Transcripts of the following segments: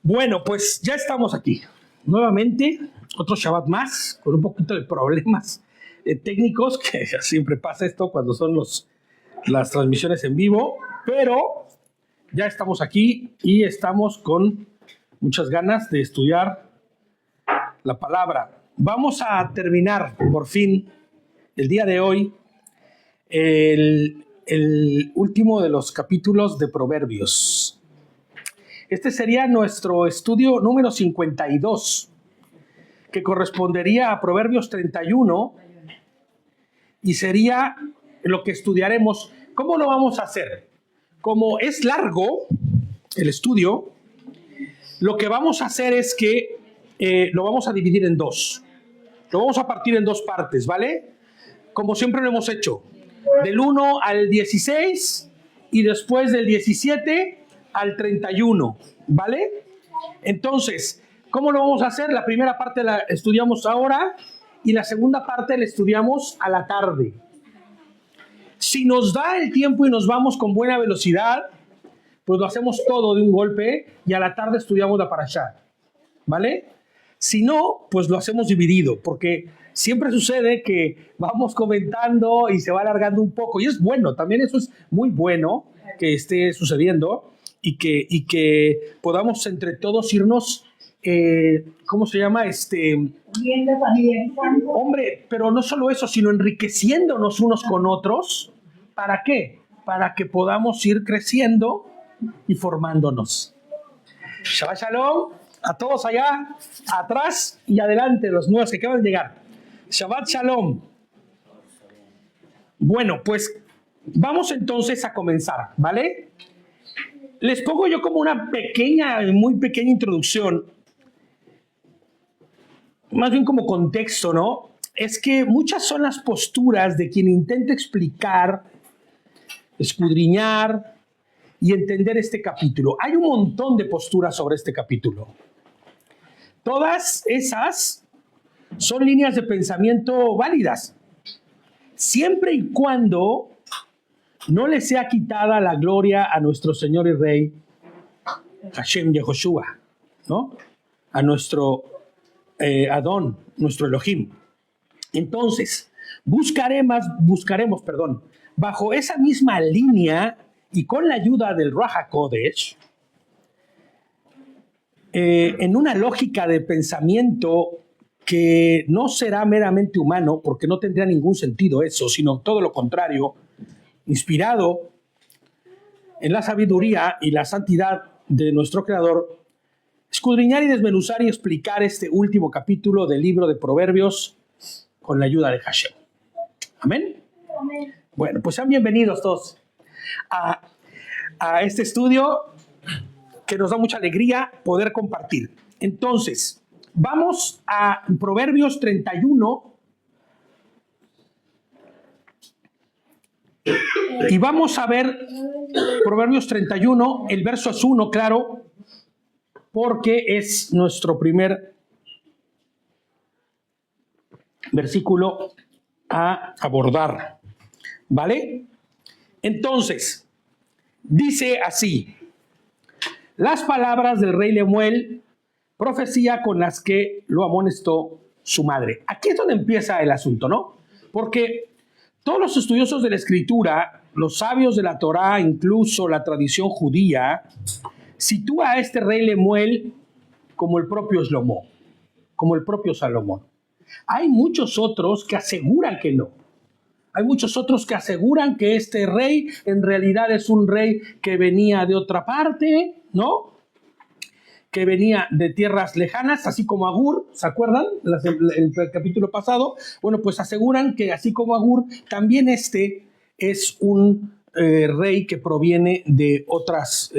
Bueno, pues ya estamos aquí. Nuevamente, otro Shabbat más, con un poquito de problemas técnicos, que siempre pasa esto cuando son las transmisiones en vivo, pero ya estamos aquí y estamos con muchas ganas de estudiar la palabra. Vamos a terminar, por fin, el día de hoy, el último de los capítulos de Proverbios. Este sería nuestro estudio número 52, que correspondería a Proverbios 31, y sería lo que estudiaremos. ¿Cómo lo vamos a hacer? Como es largo el estudio, lo que vamos a hacer es que lo vamos a dividir en dos. Lo vamos a partir en dos partes, ¿vale? Como siempre lo hemos hecho. Del 1 al 16 y después del 17 al 31, ¿vale? Entonces, ¿cómo lo vamos a hacer? La primera parte la estudiamos ahora y la segunda parte la estudiamos a la tarde. Si nos da el tiempo y nos vamos con buena velocidad, pues lo hacemos todo de un golpe y a la tarde estudiamos la parashá, ¿vale? Si no, pues lo hacemos dividido, porque siempre sucede que vamos comentando y se va alargando un poco, y es bueno, también eso es muy bueno que esté sucediendo y que podamos entre todos irnos, ¿cómo se llama? Hombre, pero no solo eso, sino enriqueciéndonos unos con otros. ¿Para qué? Para que podamos ir creciendo y formándonos. Shabbat Shalom a todos allá, atrás y adelante, los nuevos que acaban de llegar. Shabbat Shalom. Bueno, pues vamos entonces a comenzar, ¿vale? Les pongo yo como una pequeña, muy pequeña introducción, más bien como contexto, ¿no? Es que muchas son las posturas de quien intenta explicar, escudriñar y entender este capítulo. Hay un montón de posturas sobre este capítulo. Todas esas son líneas de pensamiento válidas, siempre y cuando no le sea quitada la gloria a nuestro Señor y Rey, Hashem Yehoshua, ¿no? A nuestro Adón, nuestro Elohim. Entonces, buscaremos, bajo esa misma línea y con la ayuda del Ruach HaKodesh, en una lógica de pensamiento que no será meramente humano, porque no tendría ningún sentido eso, sino todo lo contrario, inspirado en la sabiduría y la santidad de nuestro Creador, escudriñar y desmenuzar y explicar este último capítulo del libro de Proverbios con la ayuda de Hashem. ¿Amén? Amén. Bueno, pues sean bienvenidos todos a este estudio que nos da mucha alegría poder compartir. Entonces, vamos a Proverbios 31 y vamos a ver Proverbios 31, el verso es 1, claro, porque es nuestro primer versículo a abordar, ¿vale? Entonces, dice así: las palabras del rey Lemuel, profecía con las que lo amonestó su madre. Aquí es donde empieza el asunto, ¿no? Porque todos los estudiosos de la Escritura, los sabios de la Torá, incluso la tradición judía, sitúa a este rey Lemuel como el propio Shlomo, como el propio Salomón. Hay muchos otros que aseguran que no. Hay muchos otros que aseguran que este rey en realidad es un rey que venía de otra parte, ¿no? Que venía de tierras lejanas, así como Agur, ¿se acuerdan? El capítulo pasado. Bueno, pues aseguran que así como Agur, también este es un rey que proviene de otras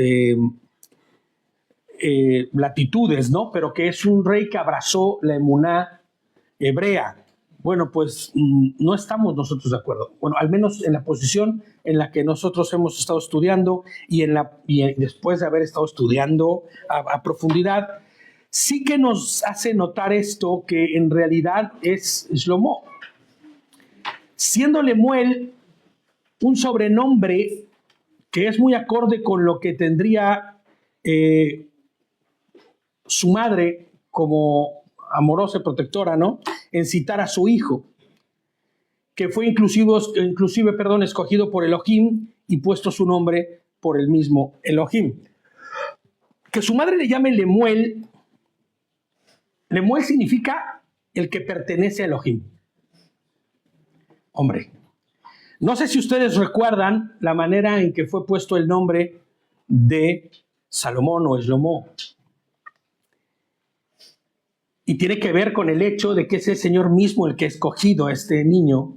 latitudes, ¿no? Pero que es un rey que abrazó la emuná hebrea. Bueno, pues no estamos nosotros de acuerdo. Bueno, al menos en la posición en la que nosotros hemos estado estudiando y después de haber estado estudiando a profundidad, sí que nos hace notar esto, que en realidad es Shlomo. Siendo Lemuel un sobrenombre que es muy acorde con lo que tendría su madre, como amorosa y protectora, ¿no?, en citar a su hijo, que fue inclusive, escogido por Elohim y puesto su nombre por el mismo Elohim. Que su madre le llame Lemuel. Lemuel significa el que pertenece a Elohim. Hombre, no sé si ustedes recuerdan la manera en que fue puesto el nombre de Salomón o Shlomo. Y tiene que ver con el hecho de que es el Señor mismo el que ha escogido a este niño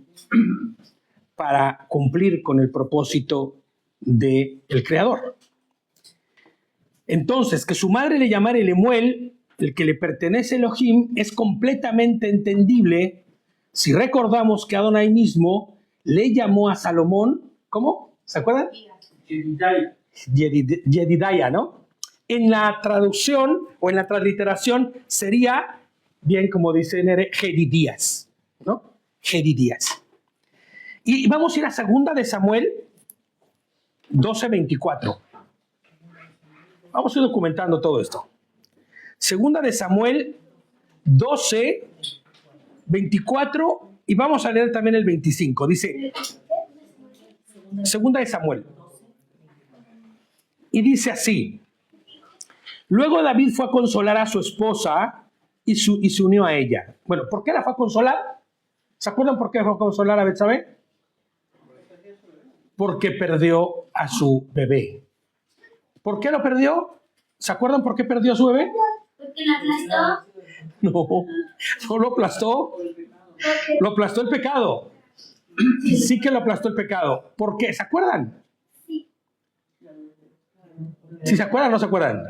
para cumplir con el propósito del Creador. Entonces, que su madre le llamara Lemuel, el que le pertenece a Elohim, es completamente entendible si recordamos que Adonai mismo le llamó a Salomón, ¿cómo? ¿Se acuerdan? Yedidiah, ¿no? En la traducción o en la transliteración sería, bien como dice Nere, Jedidías, ¿no? Jedidías. Y vamos a ir a 2 de Samuel 12:24. Vamos a ir documentando todo esto. 2 de Samuel 12:24 y vamos a leer también el 25. Dice, 2 de Samuel. Y dice así: luego David fue a consolar a su esposa y se unió a ella. Bueno, ¿por qué la fue a consolar? ¿Se acuerdan por qué fue a consolar a Betsabé? Porque perdió a su bebé. ¿Por qué lo perdió? ¿Se acuerdan por qué perdió a su bebé? Porque lo aplastó. No lo aplastó. Lo aplastó el pecado. Sí que lo aplastó el pecado. ¿Por qué? ¿Se acuerdan? ¿Sí se acuerdan o no se acuerdan?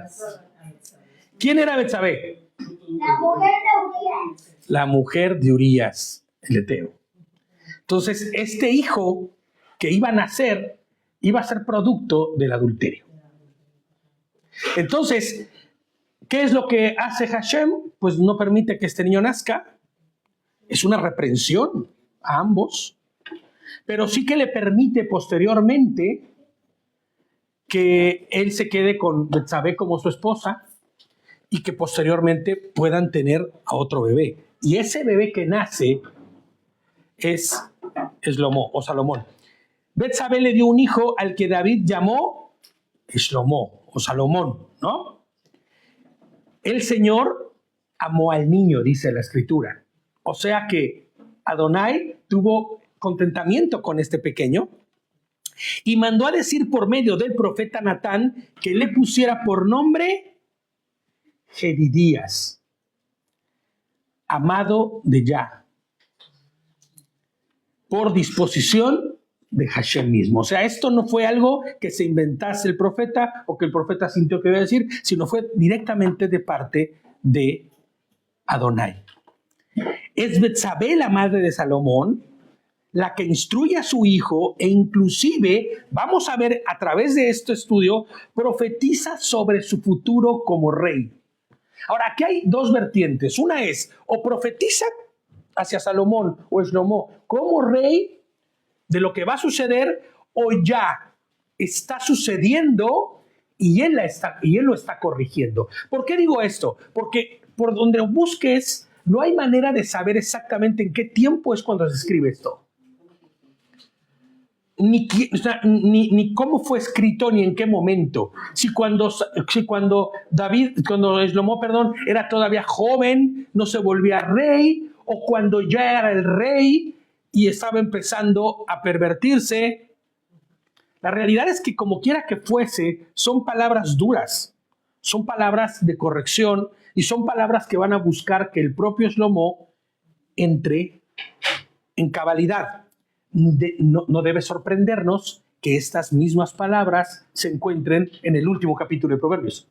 ¿Quién era Betsabé? La mujer de Urías. La mujer de Urías, el heteo. Entonces, este hijo que iba a nacer iba a ser producto del adulterio. Entonces, ¿qué es lo que hace Hashem? Pues no permite que este niño nazca. Es una reprensión a ambos, pero sí que le permite posteriormente que él se quede con Betsabé como su esposa y que posteriormente puedan tener a otro bebé. Y ese bebé que nace es Shlomo o Salomón. Betsabé le dio un hijo al que David llamó Shlomo o Salomón, ¿no? El Señor amó al niño, dice la Escritura. O sea que Adonai tuvo contentamiento con este pequeño y mandó a decir por medio del profeta Natán que le pusiera por nombre Jedidías, amado de Yah, por disposición de Hashem mismo. O sea, esto no fue algo que se inventase el profeta o que el profeta sintió que iba a decir, sino fue directamente de parte de Adonai. Es Betsabé, la madre de Salomón, la que instruye a su hijo e inclusive, vamos a ver a través de este estudio, profetiza sobre su futuro como rey. Ahora, aquí hay dos vertientes. Una es, o profetiza hacia Salomón o Shlomo como rey de lo que va a suceder, o ya está sucediendo y él lo está corrigiendo. ¿Por qué digo esto? Porque por donde busques, no hay manera de saber exactamente en qué tiempo es cuando se escribe esto. Ni cómo fue escrito, ni en qué momento. Si cuando Shlomo, era todavía joven, no se volvía rey, o cuando ya era el rey y estaba empezando a pervertirse. La realidad es que como quiera que fuese, son palabras duras, son palabras de corrección y son palabras que van a buscar que el propio Shlomo entre en cabalidad. No debe sorprendernos que estas mismas palabras se encuentren en el último capítulo de Proverbios,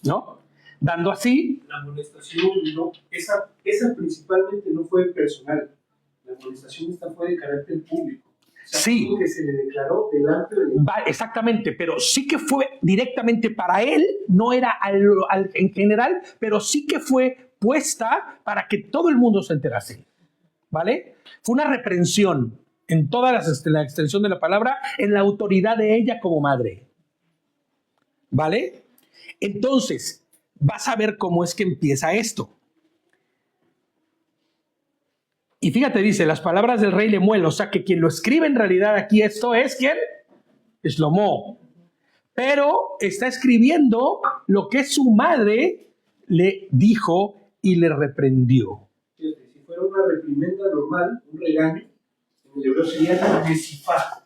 ¿no? Dando así... La amonestación, no, esa principalmente no fue personal. La amonestación esta fue de carácter público. O sea, sí. Que se le declaró delante de... Exactamente, pero sí que fue directamente para él, no era en general, pero sí que fue puesta para que todo el mundo se enterase, ¿vale? Fue una reprensión en toda la extensión de la palabra, en la autoridad de ella como madre, ¿vale? Entonces, vas a ver cómo es que empieza esto. Y fíjate, dice, las palabras del rey Lemuel, o sea que quien lo escribe en realidad aquí, esto es, ¿quién? Shlomo. Pero está escribiendo lo que su madre le dijo y le reprendió. Fíjate, si fuera una reprimenda normal, un regaño, en el hebreo sería nesifá.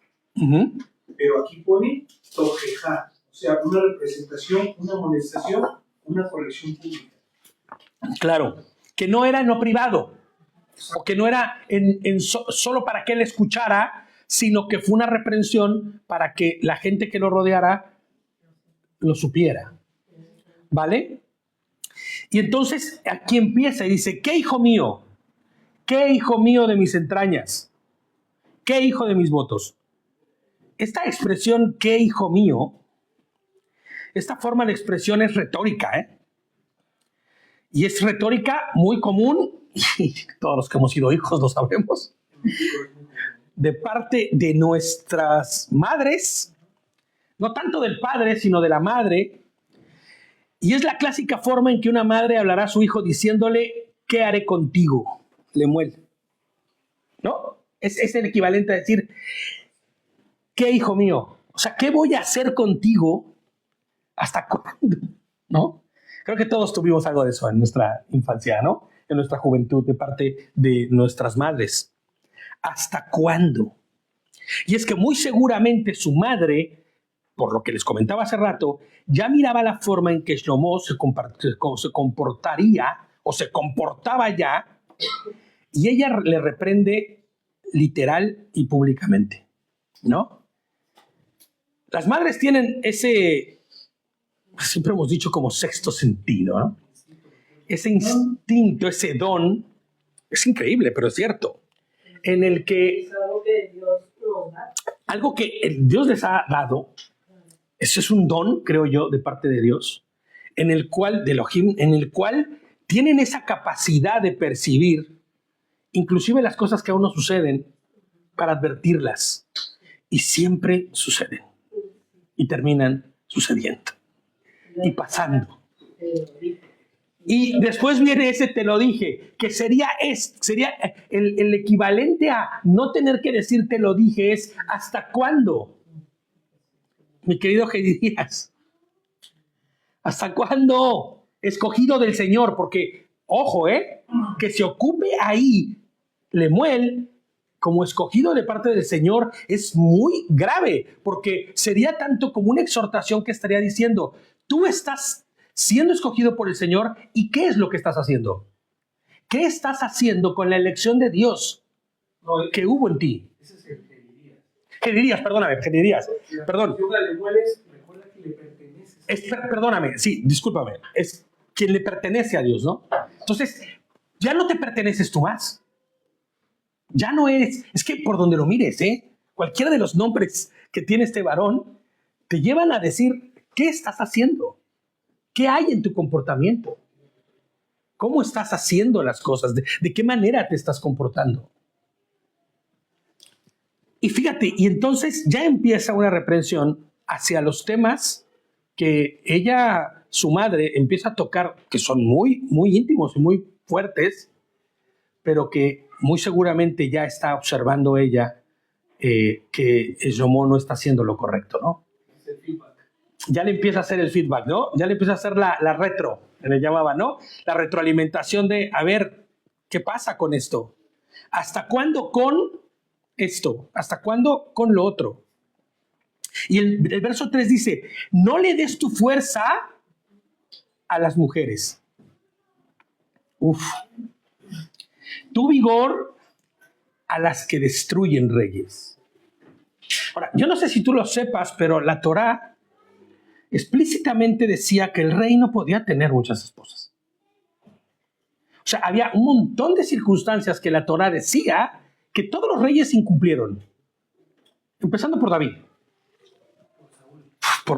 Pero aquí pone tojejá, o sea, una representación, una amonestación, una corrección pública. Claro, que no era en lo privado, o que no era solo para que él escuchara, sino que fue una reprensión para que la gente que lo rodeara lo supiera. ¿Vale? Y entonces aquí empieza y dice, ¿qué hijo mío? ¿Qué hijo mío de mis entrañas? ¿Qué hijo de mis votos? Esta expresión, ¿qué hijo mío? Esta forma de expresión es retórica, ¿eh? Y es retórica muy común, y todos los que hemos sido hijos lo sabemos, de parte de nuestras madres, no tanto del padre, sino de la madre. Y es la clásica forma en que una madre hablará a su hijo diciéndole, ¿qué haré contigo, Lemuel? ¿No? Es el equivalente a decir, ¿qué hijo mío? O sea, ¿qué voy a hacer contigo? ¿Hasta cuándo? ¿No? Creo que todos tuvimos algo de eso en nuestra infancia, ¿no? En nuestra juventud, de parte de nuestras madres. ¿Hasta cuándo? Y es que muy seguramente su madre, por lo que les comentaba hace rato, ya miraba la forma en que Shlomo se comportaría o se comportaba ya, y ella le reprende literal y públicamente, ¿no? Las madres tienen ese, siempre hemos dicho como sexto sentido, ¿no? Ese instinto, ese don, es increíble, pero es cierto, en el que algo que Dios les ha dado, eso es un don, creo yo, de parte de Dios, en el cual, de Elohim, en el cual tienen esa capacidad de percibir inclusive las cosas que aún no suceden para advertirlas, y siempre suceden y terminan sucediendo y pasando. Y después viene ese te lo dije, que sería el equivalente a no tener que decir te lo dije, es ¿hasta cuándo? Mi querido Heidi Díaz, ¿hasta cuándo? Escogido del Señor, porque, ojo, que se ocupe ahí Lemuel como escogido de parte del Señor es muy grave, porque sería tanto como una exhortación que estaría diciendo, tú estás siendo escogido por el Señor, ¿y qué es lo que estás haciendo? ¿Qué estás haciendo con la elección de Dios que hubo en ti? Ese es el Gedidías. Gedidías, perdóname, Gedidías, perdón. Recuerda que le pertenece. Perdóname, sí, discúlpame, es quien le pertenece a Dios, ¿no? Entonces, ya no te perteneces tú más. Ya no eres, es que por donde lo mires, cualquiera de los nombres que tiene este varón, te llevan a decir, ¿qué estás haciendo? ¿Qué hay en tu comportamiento? ¿Cómo estás haciendo las cosas? ¿De qué manera te estás comportando? Y fíjate, y entonces ya empieza una reprensión hacia los temas que ella, su madre, empieza a tocar, que son muy, muy íntimos y muy fuertes, pero que muy seguramente ya está observando ella que Shlomo no está haciendo lo correcto, ¿no? Ya le empieza a hacer el feedback, ¿no? Ya le empieza a hacer la retro, le llamaba, ¿no? La retroalimentación de, a ver, ¿qué pasa con esto? ¿Hasta cuándo con esto? ¿Hasta cuándo con lo otro? Y el verso 3 dice, no le des tu fuerza a las mujeres. Uf. Tu vigor a las que destruyen reyes. Ahora, yo no sé si tú lo sepas, pero la Torá explícitamente decía que el rey no podía tener muchas esposas. O sea, había un montón de circunstancias que la Torá decía que todos los reyes incumplieron. Empezando por David.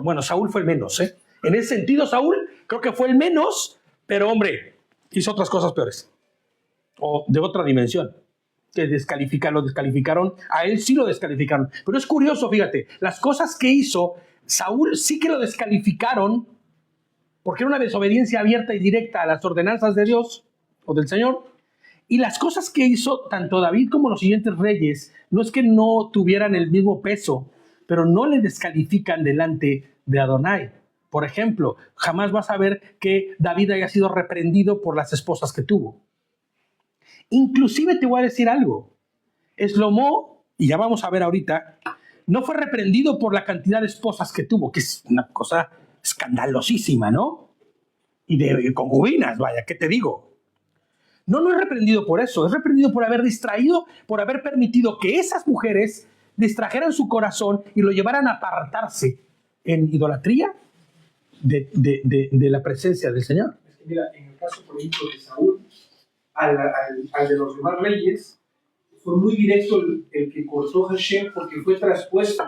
Bueno, Saúl fue el menos, En ese sentido, Saúl creo que fue el menos, pero hombre, hizo otras cosas peores. O de otra dimensión. Que lo descalificaron. A él sí lo descalificaron. Pero es curioso, fíjate, las cosas que hizo, Saúl sí que lo descalificaron porque era una desobediencia abierta y directa a las ordenanzas de Dios o del Señor. Y las cosas que hizo tanto David como los siguientes reyes, no es que no tuvieran el mismo peso, pero no le descalifican delante de Adonai. Por ejemplo, jamás vas a ver que David haya sido reprendido por las esposas que tuvo. Inclusive te voy a decir algo. Eslomó, y ya vamos a ver ahorita, no fue reprendido por la cantidad de esposas que tuvo, que es una cosa escandalosísima, ¿no? Y de concubinas, vaya, ¿qué te digo? No es reprendido por eso, es reprendido por haber distraído, por haber permitido que esas mujeres distrajeran su corazón y lo llevaran a apartarse en idolatría de la presencia del Señor. Es que mira, en el caso, por ejemplo, de Saúl, al de los demás reyes, fue muy directo el que cortó Hashem porque fue traspuesto.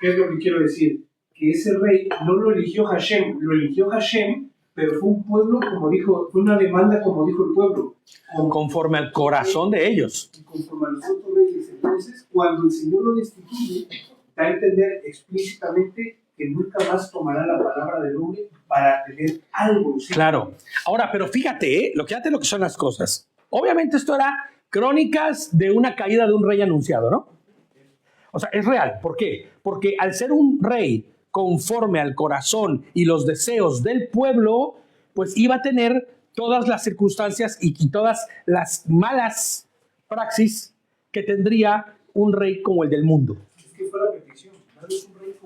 ¿Qué es lo que quiero decir? Que ese rey no lo eligió Hashem, lo eligió Hashem, pero fue un pueblo, como dijo, fue una demanda, como dijo el pueblo. Conforme al corazón de ellos. Y conforme a los otros reyes. Entonces, cuando el Señor lo destituye, da a entender explícitamente que nunca más tomará la palabra del hombre para tener algo. ¿Sí? Claro. Ahora, pero fíjate, lo que son las cosas. Obviamente esto era crónicas de una caída de un rey anunciado, ¿no? O sea, es real. ¿Por qué? Porque al ser un rey conforme al corazón y los deseos del pueblo, pues iba a tener todas las circunstancias y todas las malas praxis que tendría un rey como el del mundo. Es que fue la petición.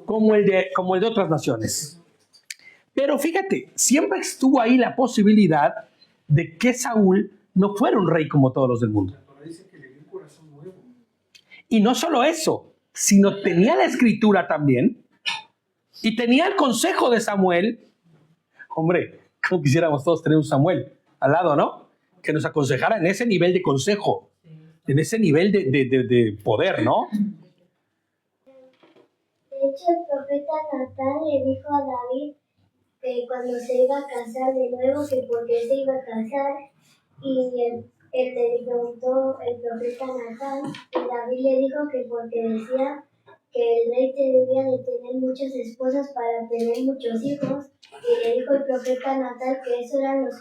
Como el de otras naciones. Pero fíjate, siempre estuvo ahí la posibilidad de que Saúl no fuera un rey como todos los del mundo. Dice que le dio un corazón nuevo. Y no solo eso, sino tenía la escritura también y tenía el consejo de Samuel. Hombre, como quisiéramos todos tener un Samuel al lado, ¿no? Que nos aconsejara en ese nivel de consejo, en ese nivel de poder, ¿no? De hecho, el profeta Natán le dijo a David que cuando se iba a casar de nuevo, que por qué se iba a casar, y él le preguntó el profeta Natán, y David le dijo que porque decía que el rey debía de tener muchas esposas para tener muchos hijos, y le dijo el profeta Natán que eso eran los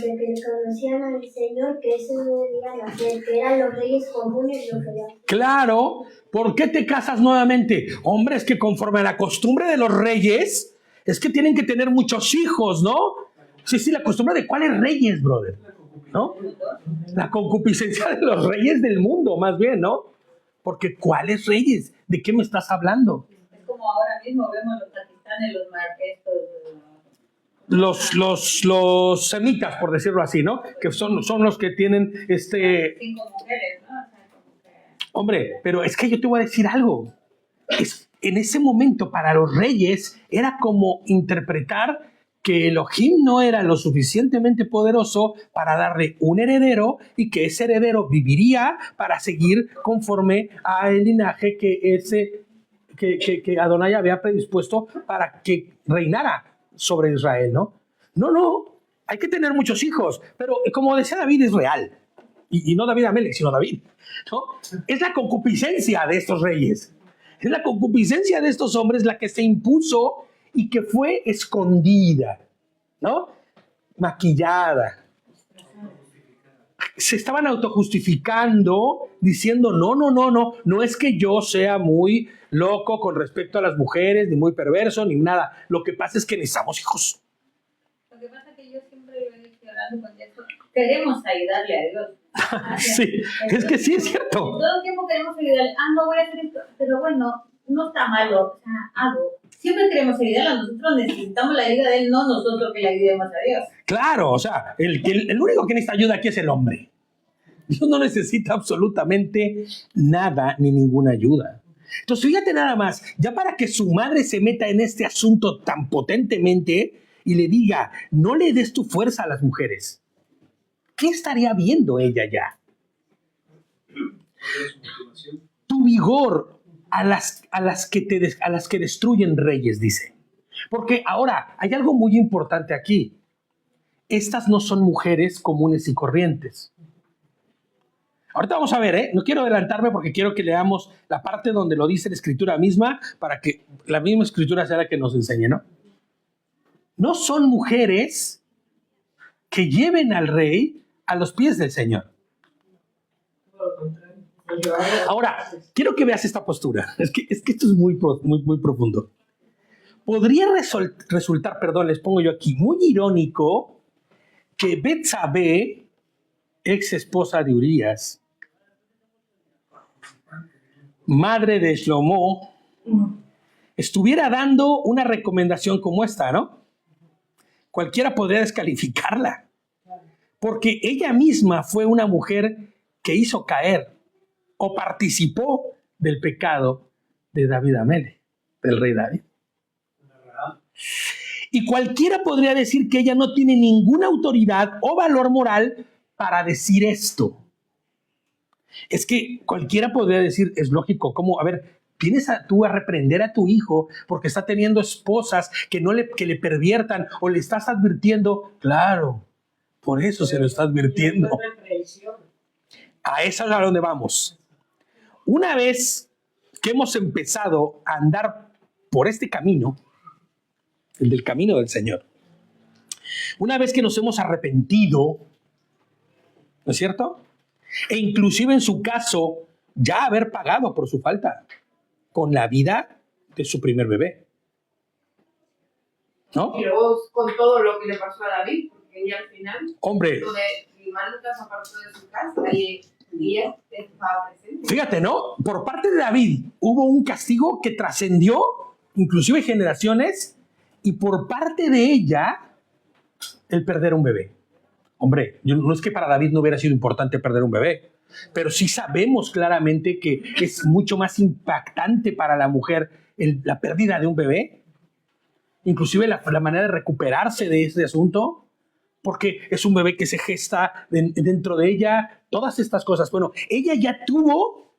que conocían al Señor, que eso no debían hacer, que eran los reyes comunes los que lo hacían. Claro, ¿por qué te casas nuevamente? Hombre, es que conforme a la costumbre de los reyes, es que tienen que tener muchos hijos, ¿no? Sí, la costumbre de cuáles reyes, brother, ¿no? La concupiscencia de los reyes del mundo, más bien, ¿no? Porque ¿cuáles reyes? ¿De qué me estás hablando? Es como ahora mismo vemos los pakistanes, los semitas, por decirlo así, ¿no? Que son los que tienen 5 mujeres, ¿no? O sea, como que... Hombre, pero es que yo te voy a decir algo. En ese momento, para los reyes, era como interpretar que Elohim no era lo suficientemente poderoso para darle un heredero y que ese heredero viviría para seguir conforme al linaje que Adonai había predispuesto para que reinara sobre Israel, ¿no? No, hay que tener muchos hijos, pero como decía David, es real. Y no David Amelech, sino David, ¿no? Es la concupiscencia de estos reyes. Es la concupiscencia de estos hombres la que se impuso y que fue escondida, ¿no? Maquillada. Se estaban autojustificando, diciendo, no es que yo sea muy loco con respecto a las mujeres, ni muy perverso, ni nada. Lo que pasa es que necesitamos hijos. Lo que pasa es que yo siempre lo he dicho hablando con esto, queremos ayudarle a Dios. Sí, es que sí es cierto. Todo el tiempo queremos ayudarle, no voy a hacer esto, pero bueno, no está malo, o sea, hago. Siempre queremos ayudarle, nosotros necesitamos la ayuda de él, no nosotros que le ayudemos a Dios. Claro, o sea, el único que necesita ayuda aquí es el hombre. Dios no necesita absolutamente nada ni ninguna ayuda. Entonces, fíjate nada más, ya para que su madre se meta en este asunto tan potentemente y le diga, no le des tu fuerza a las mujeres. ¿Qué estaría viendo ella ya? Tu vigor a las que destruyen reyes, dice. Porque ahora, hay algo muy importante aquí. Estas no son mujeres comunes y corrientes. Ahorita vamos a ver, ¿eh? No quiero adelantarme porque quiero que leamos la parte donde lo dice la escritura misma para que la misma escritura sea la que nos enseñe, ¿no? no son mujeres que lleven al rey a los pies del Señor. Ahora, quiero que veas esta postura. Es que esto es muy profundo. Podría resultar, les pongo yo aquí, muy irónico que Betsabé, ex esposa de Urías, madre de Shlomo, estuviera dando una recomendación como esta, ¿no? Cualquiera podría descalificarla, porque ella misma fue una mujer que hizo caer o participó del pecado de David Amelech, del rey David. Y cualquiera podría decir que ella no tiene ninguna autoridad o valor moral para decir esto. Es que cualquiera podría decir, es lógico, ¿cómo? A ver, ¿vienes tú a reprender a tu hijo porque está teniendo esposas que le perviertan o le estás advirtiendo? Claro, por eso se lo está advirtiendo. A eso es a donde vamos. Una vez que hemos empezado a andar por este camino, el del camino del Señor, una vez que nos hemos arrepentido, ¿no es cierto? E inclusive en su caso, ya haber pagado por su falta con la vida de su primer bebé, ¿no? Y luego con todo lo que le pasó a David, porque ella al final, hombre, donde mi hermano se apartó de su casa y ella estaba presente. Fíjate, ¿no? Por parte de David hubo un castigo que trascendió inclusive generaciones, y por parte de ella el perder un bebé. Hombre, no es que para David no hubiera sido importante perder un bebé, pero sí sabemos claramente que es mucho más impactante para la mujer la pérdida de un bebé, inclusive la manera de recuperarse de este asunto, porque es un bebé que se gesta dentro de ella, todas estas cosas. Bueno, ella ya tuvo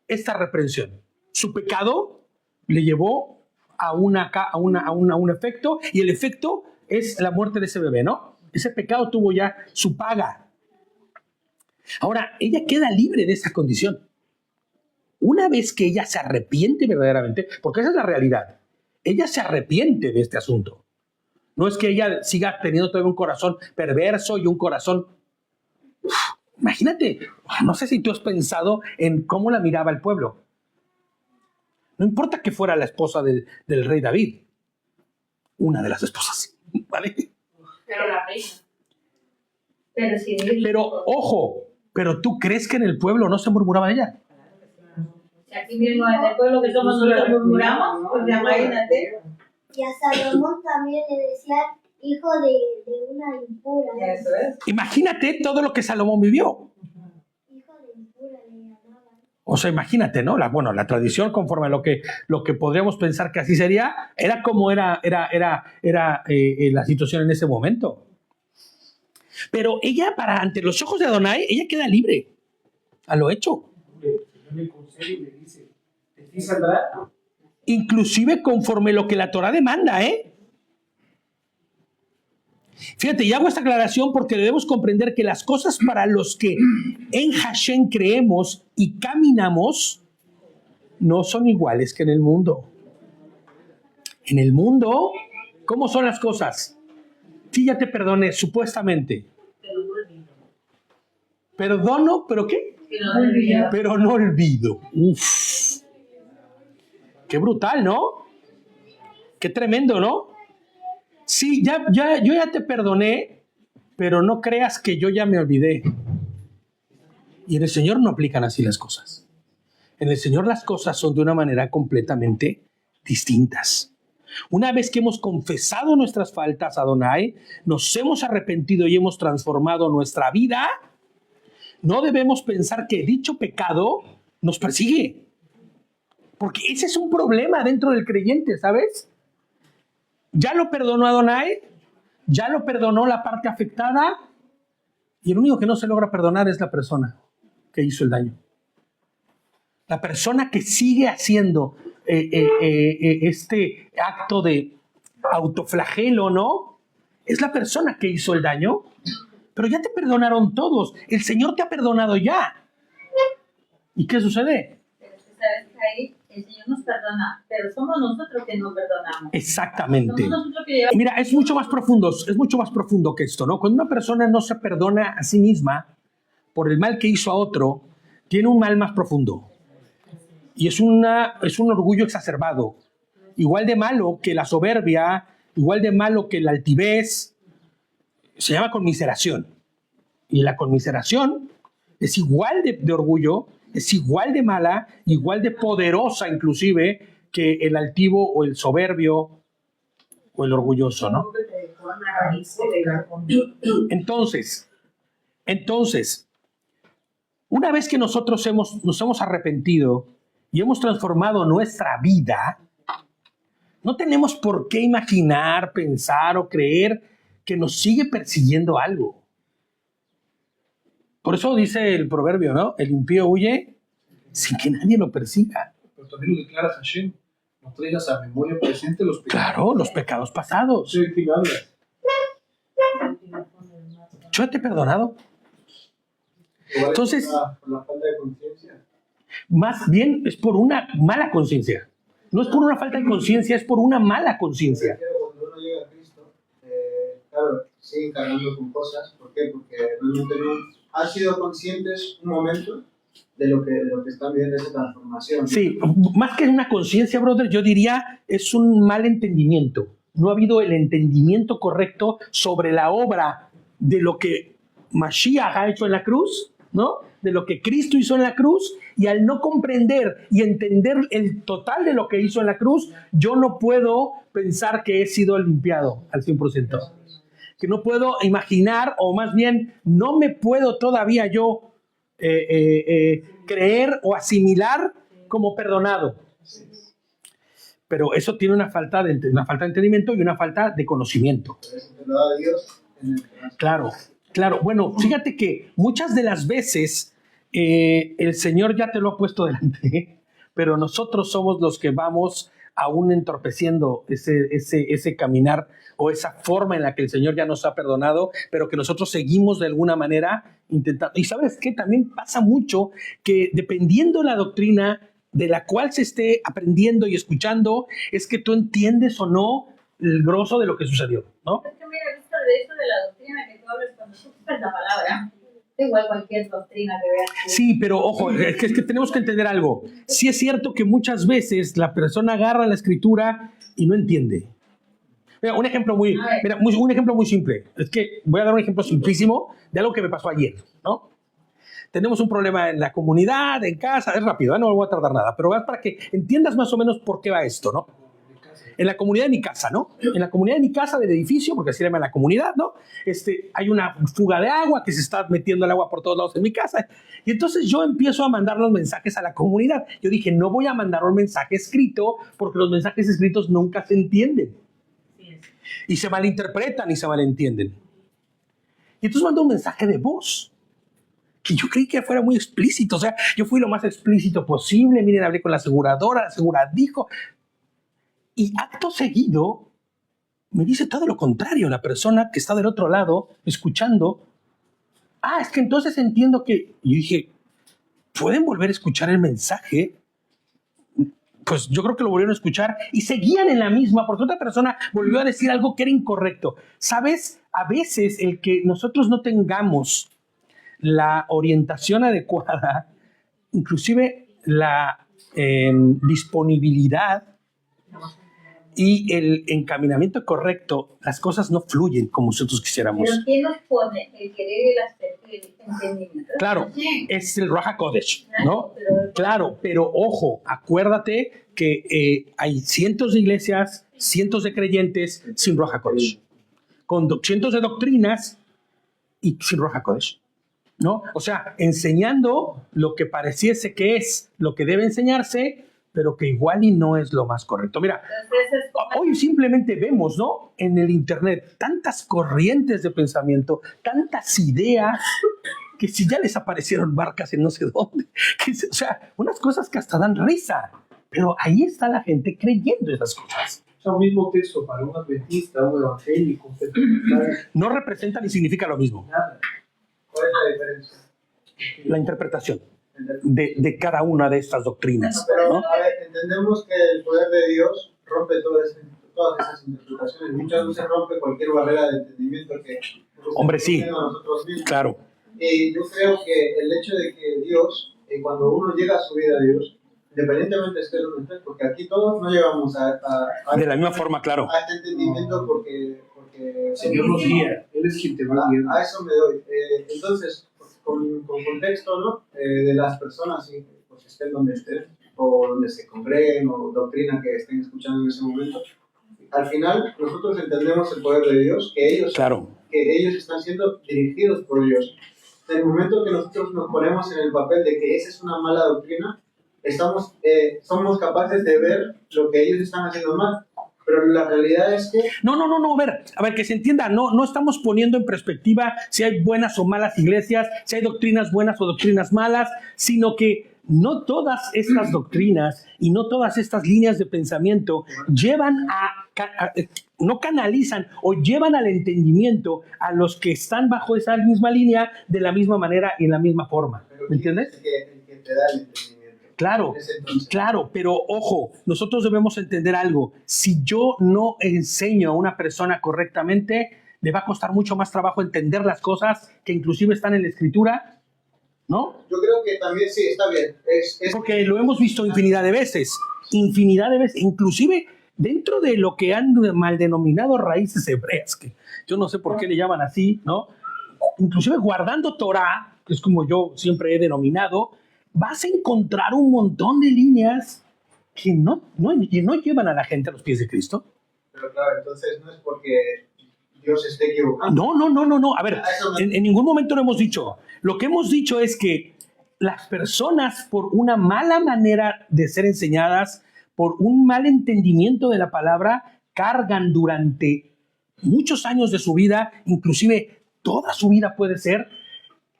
esta reprensión. Su pecado le llevó a un efecto, y el efecto es la muerte de ese bebé, ¿no? Ese pecado tuvo ya su paga. Ahora, ella queda libre de esa condición. Una vez que ella se arrepiente verdaderamente, porque esa es la realidad, ella se arrepiente de este asunto. No es que ella siga teniendo todavía un corazón perverso y un corazón... Imagínate, no sé si tú has pensado en cómo la miraba el pueblo. No importa que fuera la esposa del rey David, una de las esposas, ¿vale? Pero la reina. Pero sí. Pero, ojo, ¿pero tú crees que en el pueblo no se murmuraba de ella? Si aquí mismo en el pueblo que somos nosotros murmuramos, pues ya imagínate. Y a Salomón también le decían hijo de una impura. Eso es. Imagínate todo lo que Salomón vivió. Hijo de impura le llamaban. O sea, imagínate, ¿no? La tradición, conforme a lo que podríamos pensar que así sería, era como era la situación en ese momento. Pero ella, ante los ojos de Adonai, ella queda libre a lo hecho. Le concede y le dice, ¿de ti saldrá? Inclusive conforme lo que la Torah demanda, ¿eh? Fíjate, y hago esta aclaración porque debemos comprender que las cosas para los que en Hashem creemos y caminamos no son iguales que en el mundo. En el mundo, ¿cómo son las cosas? Sí, ya te perdoné, supuestamente. Perdono, ¿pero qué? Pero no olvido. Uf. Qué brutal, ¿no? Qué tremendo, ¿no? Sí, yo ya te perdoné, pero no creas que yo ya me olvidé. Y en el Señor no aplican así las cosas. En el Señor las cosas son de una manera completamente distintas. Una vez que hemos confesado nuestras faltas a Adonai, nos hemos arrepentido y hemos transformado nuestra vida, no debemos pensar que dicho pecado nos persigue. Porque ese es un problema dentro del creyente, ¿sabes? Ya lo perdonó Adonai, ya lo perdonó la parte afectada, y el único que no se logra perdonar es la persona que hizo el daño. La persona que sigue haciendo este acto de autoflagelo, ¿no? Es la persona que hizo el daño, pero ya te perdonaron todos. El Señor te ha perdonado ya. ¿Y qué sucede? Pero tú sabes que ahí el Señor nos perdona, pero somos nosotros que no perdonamos. Exactamente. Somos nosotros que llevamos. Mira, es mucho más profundo que esto, ¿no? Cuando una persona no se perdona a sí misma por el mal que hizo a otro, tiene un mal más profundo. Y es un orgullo exacerbado. Igual de malo que la soberbia, igual de malo que la altivez, se llama conmiseración. Y la conmiseración es igual de orgullo, es igual de mala, igual de poderosa inclusive que el altivo o el soberbio o el orgulloso, ¿no? Entonces, una vez que nosotros nos hemos arrepentido y hemos transformado nuestra vida, no tenemos por qué imaginar, pensar o creer que nos sigue persiguiendo algo. Por eso dice el proverbio, ¿no? El impío huye sin que nadie lo persiga. Pero también lo declaras Hashem. No traigas a memoria presente los pecados. Claro, los pecados pasados. Sí, ¿qué hablas? Yo te he perdonado. Igual Entonces- por la falta de conciencia. Más bien es por una mala conciencia. No es por una falta de conciencia, es por una mala conciencia. Cuando uno llega a Cristo, claro, sigue cargando con cosas. ¿Por qué? Porque realmente no han sido conscientes un momento de lo que están viviendo esa transformación. Sí, más que una conciencia, brother, yo diría es un mal entendimiento. No ha habido el entendimiento correcto sobre la obra de lo que Mashiach ha hecho en la cruz, ¿no? De lo que Cristo hizo en la cruz, y al no comprender y entender el total de lo que hizo en la cruz, yo no puedo pensar que he sido limpiado al 100%. Que no puedo imaginar, o más bien no me puedo todavía yo creer o asimilar como perdonado. Pero eso tiene una falta de entendimiento y una falta de conocimiento. Pero eso te lo da Dios en el corazón. Claro. Bueno, fíjate que muchas de las veces el Señor ya te lo ha puesto delante, pero nosotros somos los que vamos aún entorpeciendo ese caminar o esa forma en la que el Señor ya nos ha perdonado, pero que nosotros seguimos de alguna manera intentando. Y ¿sabes qué? También pasa mucho que dependiendo la doctrina de la cual se esté aprendiendo y escuchando, es que tú entiendes o no el grosso de lo que sucedió, ¿no? Es que mira, esto de la doctrina que tú hablas cuando tú usas la palabra, da igual cualquier doctrina que veas. Sí, pero ojo, es que tenemos que entender algo. Sí es cierto que muchas veces la persona agarra la escritura y no entiende. Mira, un ejemplo muy simple. Es que voy a dar un ejemplo simplísimo de algo que me pasó ayer, ¿no? Tenemos un problema en la comunidad, en casa, es rápido, no voy a tardar nada, pero es para que entiendas más o menos por qué va esto, ¿no? En la comunidad de mi casa, ¿no? En la comunidad de mi casa, del edificio, porque así se llama la comunidad, ¿no? Hay una fuga de agua, que se está metiendo el agua por todos lados en mi casa. Y entonces yo empiezo a mandar los mensajes a la comunidad. Yo dije, no voy a mandar un mensaje escrito, porque los mensajes escritos nunca se entienden. Y se malinterpretan y se malentienden. Y entonces mando un mensaje de voz, que yo creí que fuera muy explícito. O sea, yo fui lo más explícito posible. Miren, hablé con la aseguradora dijo... Y acto seguido me dice todo lo contrario la persona que está del otro lado escuchando. Es que entonces entiendo que... Y yo dije, ¿pueden volver a escuchar el mensaje? Pues yo creo que lo volvieron a escuchar y seguían en la misma, porque otra persona volvió a decir algo que era incorrecto. ¿Sabes? A veces el que nosotros no tengamos la orientación adecuada, inclusive la disponibilidad y el encaminamiento correcto, las cosas no fluyen como nosotros quisiéramos. Pero ¿quién nos pone el querer y el entendimiento? Claro, Sí. es el Ruach HaKodesh, ¿no? Pero- Claro, pero ojo, acuérdate que hay cientos de iglesias, cientos de creyentes sin Ruach HaKodesh, con cientos de doctrinas y sin Ruach HaKodesh, ¿no? O sea, enseñando lo que pareciese que es lo que debe enseñarse, pero que igual y no es lo más correcto. Mira, Entonces es como... hoy simplemente vemos, ¿no? En el internet tantas corrientes de pensamiento, tantas ideas, que si ya les aparecieron marcas en no sé dónde, o sea, unas cosas que hasta dan risa, pero ahí está la gente creyendo esas cosas. O sea, un mismo texto para un adventista, un evangélico, un pentecostal, No representa ni significa lo mismo, nada. ¿Cuál es la diferencia? la interpretación. de cada una de estas doctrinas, Pero, ¿no? a ver, entendemos que el poder de Dios rompe todas esas interpretaciones. Muchas veces rompe cualquier barrera de entendimiento que Hombre, sí. a nosotros mismos. Claro, Y yo creo que el hecho de que Dios, cuando uno llega a su vida a Dios, independientemente esté donde esté, porque aquí todos no llegamos de la misma forma, claro. a este entendimiento porque El Señor nos guía, Él es quien te va guiando. a eso me doy. Entonces, con contexto, ¿no? De las personas, pues estén donde estén, o donde se congreguen, o doctrina que estén escuchando en ese momento, al final nosotros entendemos el poder de Dios, que ellos están siendo dirigidos por Dios. En el momento que nosotros nos ponemos en el papel de que esa es una mala doctrina, somos capaces de ver lo que ellos están haciendo mal. Pero la realidad es que... No, a ver, que se entienda, no estamos poniendo en perspectiva si hay buenas o malas iglesias, si hay doctrinas buenas o doctrinas malas, sino que no todas estas doctrinas y no todas estas líneas de pensamiento no canalizan o llevan al entendimiento a los que están bajo esa misma línea de la misma manera y en la misma forma. ¿Me entiendes? El que te da el entendimiento. Claro, pero ojo, nosotros debemos entender algo. Si yo no enseño a una persona correctamente, le va a costar mucho más trabajo entender las cosas que inclusive están en la Escritura, ¿no? Yo creo que también sí, está bien. Porque lo hemos visto infinidad de veces, inclusive dentro de lo que han mal denominado raíces hebreas, que yo no sé por qué le llaman así, ¿no? Inclusive guardando Torah, que es como yo siempre he denominado, vas a encontrar un montón de líneas que no llevan a la gente a los pies de Cristo. Pero claro, entonces no es porque Dios esté equivocado. No. A ver, en ningún momento lo hemos dicho. Lo que hemos dicho es que las personas, por una mala manera de ser enseñadas, por un mal entendimiento de la palabra, cargan durante muchos años de su vida, inclusive toda su vida puede ser,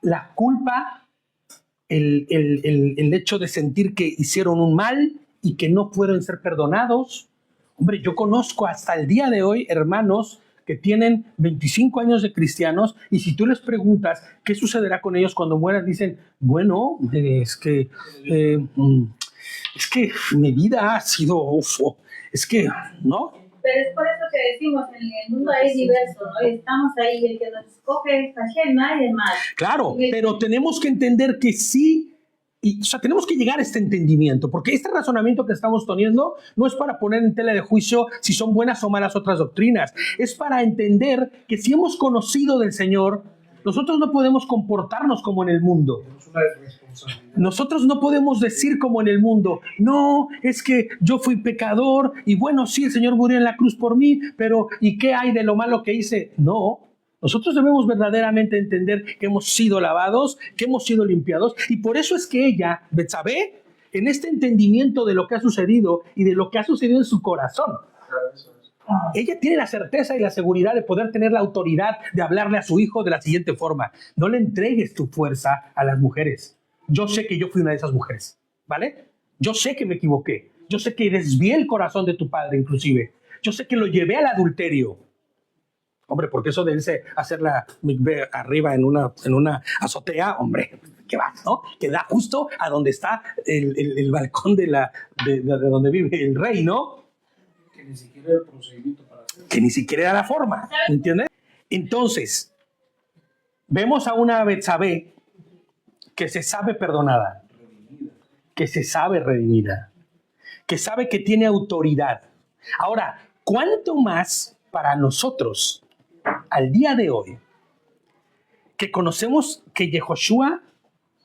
la culpa, el hecho de sentir que hicieron un mal y que no pueden ser perdonados. Hombre, yo conozco hasta el día de hoy hermanos que tienen 25 años de cristianos y si tú les preguntas qué sucederá con ellos cuando mueran, dicen, bueno, es que mi vida ha sido, ¿no? Pero es por eso que decimos, en el mundo es diverso, ¿no? Y estamos ahí, el que nos escoge es Hashem, nadie más. Claro, pero tenemos que entender que sí, tenemos que llegar a este entendimiento, porque este razonamiento que estamos teniendo no es para poner en tela de juicio si son buenas o malas otras doctrinas, es para entender que si hemos conocido del Señor, nosotros no podemos comportarnos como en el mundo. Nosotros no podemos decir como en el mundo, no, es que yo fui pecador y bueno, sí, el Señor murió en la cruz por mí, pero ¿y qué hay de lo malo que hice? No, nosotros debemos verdaderamente entender que hemos sido lavados, que hemos sido limpiados y por eso es que ella, Betsabé, en este entendimiento de lo que ha sucedido y de lo que ha sucedido en su corazón, ella tiene la certeza y la seguridad de poder tener la autoridad de hablarle a su hijo de la siguiente forma: no le entregues tu fuerza a las mujeres. Yo sé que yo fui una de esas mujeres, ¿vale? Yo sé que me equivoqué. Yo sé que desvié el corazón de tu padre, inclusive. Yo sé que lo llevé al adulterio. Hombre, porque eso de irse a hacer la mikveh arriba en una azotea, hombre, ¿qué va, no? Que da justo a donde está el balcón de donde vive el rey, ¿no? Que ni siquiera era el procedimiento para hacerlo. Que ni siquiera era la forma, ¿me entiendes? Entonces, vemos a una Betsabé que se sabe perdonada, que se sabe redimida, que sabe que tiene autoridad. Ahora, ¿cuánto más para nosotros, al día de hoy, que conocemos que Yehoshua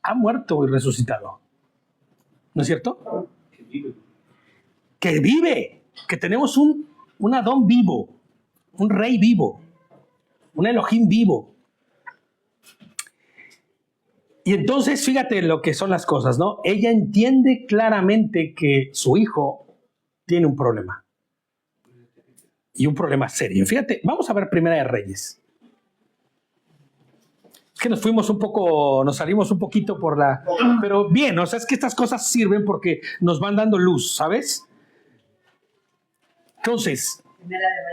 ha muerto y resucitado? ¿No es cierto? Que vive, que tenemos un Adón vivo, un rey vivo, un Elohim vivo. Y entonces, fíjate lo que son las cosas, ¿no? Ella entiende claramente que su hijo tiene un problema. Y un problema serio. Fíjate, vamos a ver Primera de Reyes. Es que nos salimos un poquito por la... Pero bien, o sea, es que estas cosas sirven porque nos van dando luz, ¿sabes? Entonces,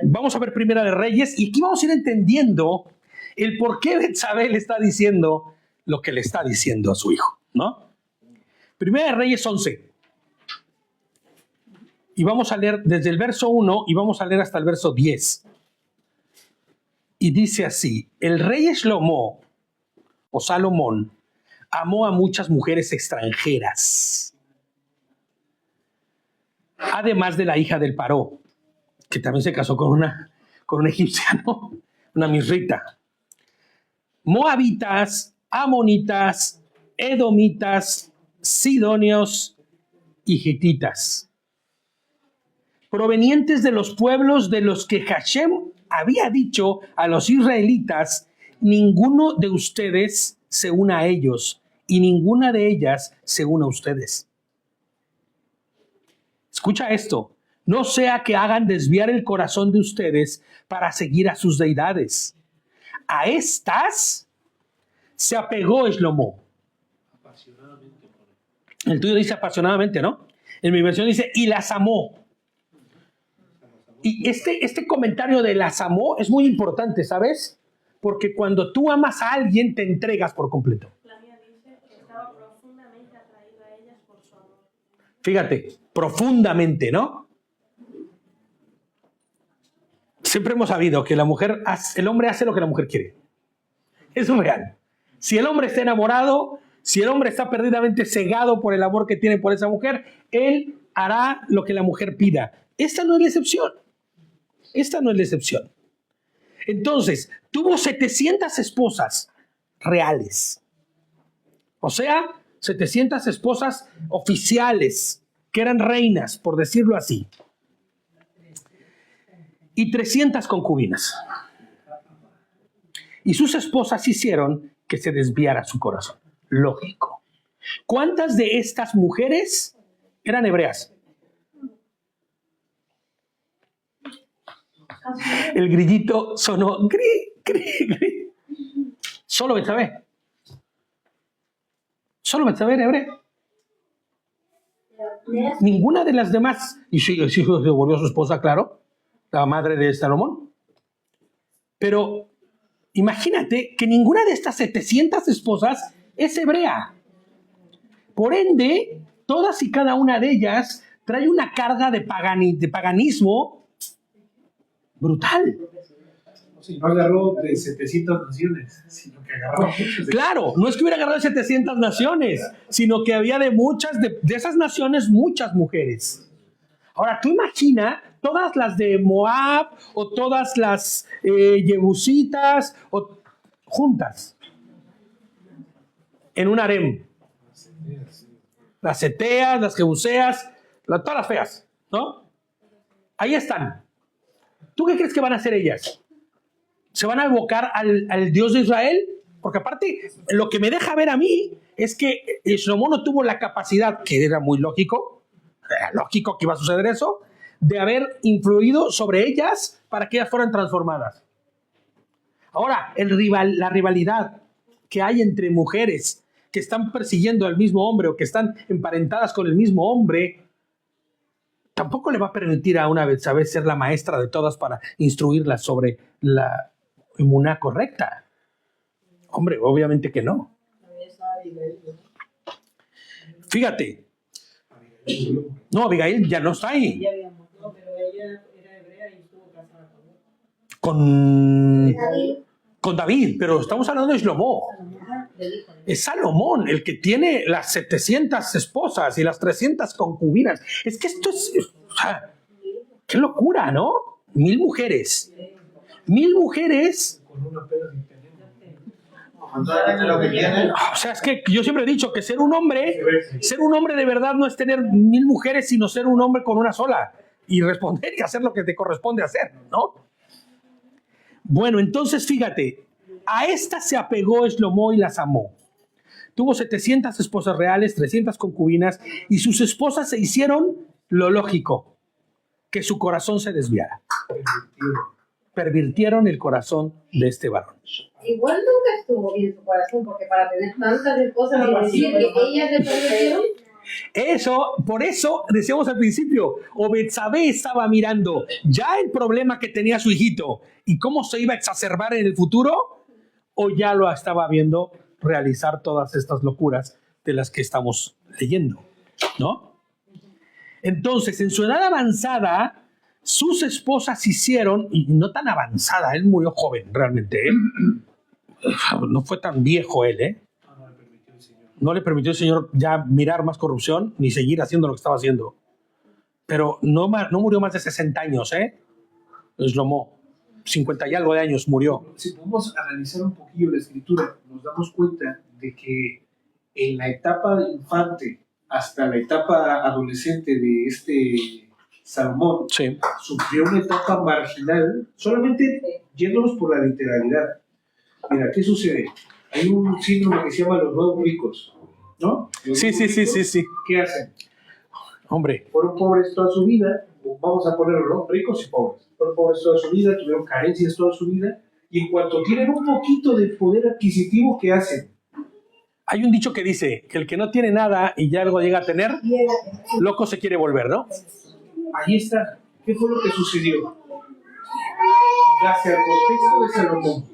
vamos a ver Primera de Reyes y aquí vamos a ir entendiendo el por qué Betsabé le está diciendo lo que le está diciendo a su hijo, ¿no? Primera de Reyes 11. Y vamos a leer desde el verso 1 y vamos a leer hasta el verso 10. Y dice así: el rey Shlomo, o Salomón, amó a muchas mujeres extranjeras, además de la hija del Paró, que también se casó con un egipcia, ¿no? Una misrita. Moabitas, amonitas, edomitas, sidonios y hititas, provenientes de los pueblos de los que Hashem había dicho a los israelitas: ninguno de ustedes se una a ellos, y ninguna de ellas se una a ustedes. Escucha esto: no sea que hagan desviar el corazón de ustedes para seguir a sus deidades. A estas se apegó Shlomo. El tuyo dice apasionadamente, ¿no? En mi versión dice, y las amó. Y este comentario de las amó es muy importante, ¿sabes? Porque cuando tú amas a alguien, te entregas por completo. La mía dice que estaba profundamente atraído a ellas por su amor. Fíjate, profundamente, ¿no? Siempre hemos sabido que el hombre hace lo que la mujer quiere. Eso es real. Si el hombre está enamorado, si el hombre está perdidamente cegado por el amor que tiene por esa mujer, él hará lo que la mujer pida. Esta no es la excepción. Esta no es la excepción. Entonces, tuvo 700 esposas reales. O sea, 700 esposas oficiales, que eran reinas, por decirlo así. Y 300 concubinas. Y sus esposas hicieron que se desviara su corazón. Lógico. ¿Cuántas de estas mujeres eran hebreas? El grillito sonó gri, gri, gri. Solo Betsabé. Solo Betsabé era hebrea. Ninguna de las demás. Y sí, se volvió su esposa, claro, la madre de Salomón. Pero imagínate que ninguna de estas 700 esposas es hebrea. Por ende, todas y cada una de ellas trae una carga de paganismo brutal. Si no agarró de 700 naciones, sino que agarró muchas. Claro, no es que hubiera agarrado de 700 naciones, sino que había de muchas, de esas naciones, muchas mujeres. Ahora, tú imagina todas las de Moab, o todas las Jebusitas, o juntas, en un harem. Las Eteas, las Jebuseas, todas las feas, ¿no? Ahí están. ¿Tú qué crees que van a hacer ellas? ¿Se van a evocar al Dios de Israel? Porque aparte, lo que me deja ver a mí es que Shlomo no tuvo la capacidad, que era muy lógico, era lógico que iba a suceder eso, de haber influido sobre ellas para que ellas fueran transformadas. Ahora, la rivalidad que hay entre mujeres que están persiguiendo al mismo hombre o que están emparentadas con el mismo hombre, tampoco le va a permitir a una Betsabé ser la maestra de todas para instruirlas sobre la emuná correcta. Hombre, obviamente que no. Fíjate. No, Abigail ya no está ahí. No, pero ella era hebrea y estuvo casada con David, pero estamos hablando de Shlomo. Es Salomón el que tiene las 700 esposas y las 300 concubinas. Es que esto es... O sea, qué locura, ¿no? 1000 mujeres. 1000 mujeres... O sea, es que yo siempre he dicho que ser un hombre de verdad no es tener 1000 mujeres, sino ser un hombre con una sola y responder y hacer lo que te corresponde hacer, ¿no? Bueno, entonces fíjate, a esta se apegó Shlomo y las amó. Tuvo 700 esposas reales, 300 concubinas, y sus esposas se hicieron lo lógico, que su corazón se desviara. Pervirtieron el corazón de este varón. Igual nunca estuvo bien su corazón, porque para tener tantas esposas y decir que ellas le permitieron. Por eso decíamos al principio, o Betsabé estaba mirando ya el problema que tenía su hijito y cómo se iba a exacerbar en el futuro, o ya lo estaba viendo realizar todas estas locuras de las que estamos leyendo, ¿no? Entonces, en su edad avanzada, sus esposas hicieron, y no tan avanzada, él murió joven realmente, ¿eh? No fue tan viejo él, ¿eh? No le permitió el Señor ya mirar más corrupción ni seguir haciendo lo que estaba haciendo. Pero no murió más de 60 años, ¿eh? Shlomo, 50 y algo de años murió. Si podemos analizar un poquillo la escritura, nos damos cuenta de que en la etapa de infante hasta la etapa adolescente de este Salomón, Sí. sufrió una etapa marginal, solamente yéndonos por la literalidad. Mira, ¿qué sucede? Hay un síndrome que se llama los nuevos ricos, ¿no? Los Sí, nuevos sí, sí, ricos, sí, sí. ¿qué hacen? Hombre, Fueron pobres toda su vida, vamos a ponerlo, ¿no? Ricos y pobres. Fueron pobres toda su vida, tuvieron carencias toda su vida, y en cuanto tienen un poquito de poder adquisitivo, ¿qué hacen? hay un dicho que dice que el que no tiene nada y ya algo llega a tener, loco se quiere volver, ¿no? Ahí está. ¿Qué fue lo que sucedió? Hacia el contexto de Salomón,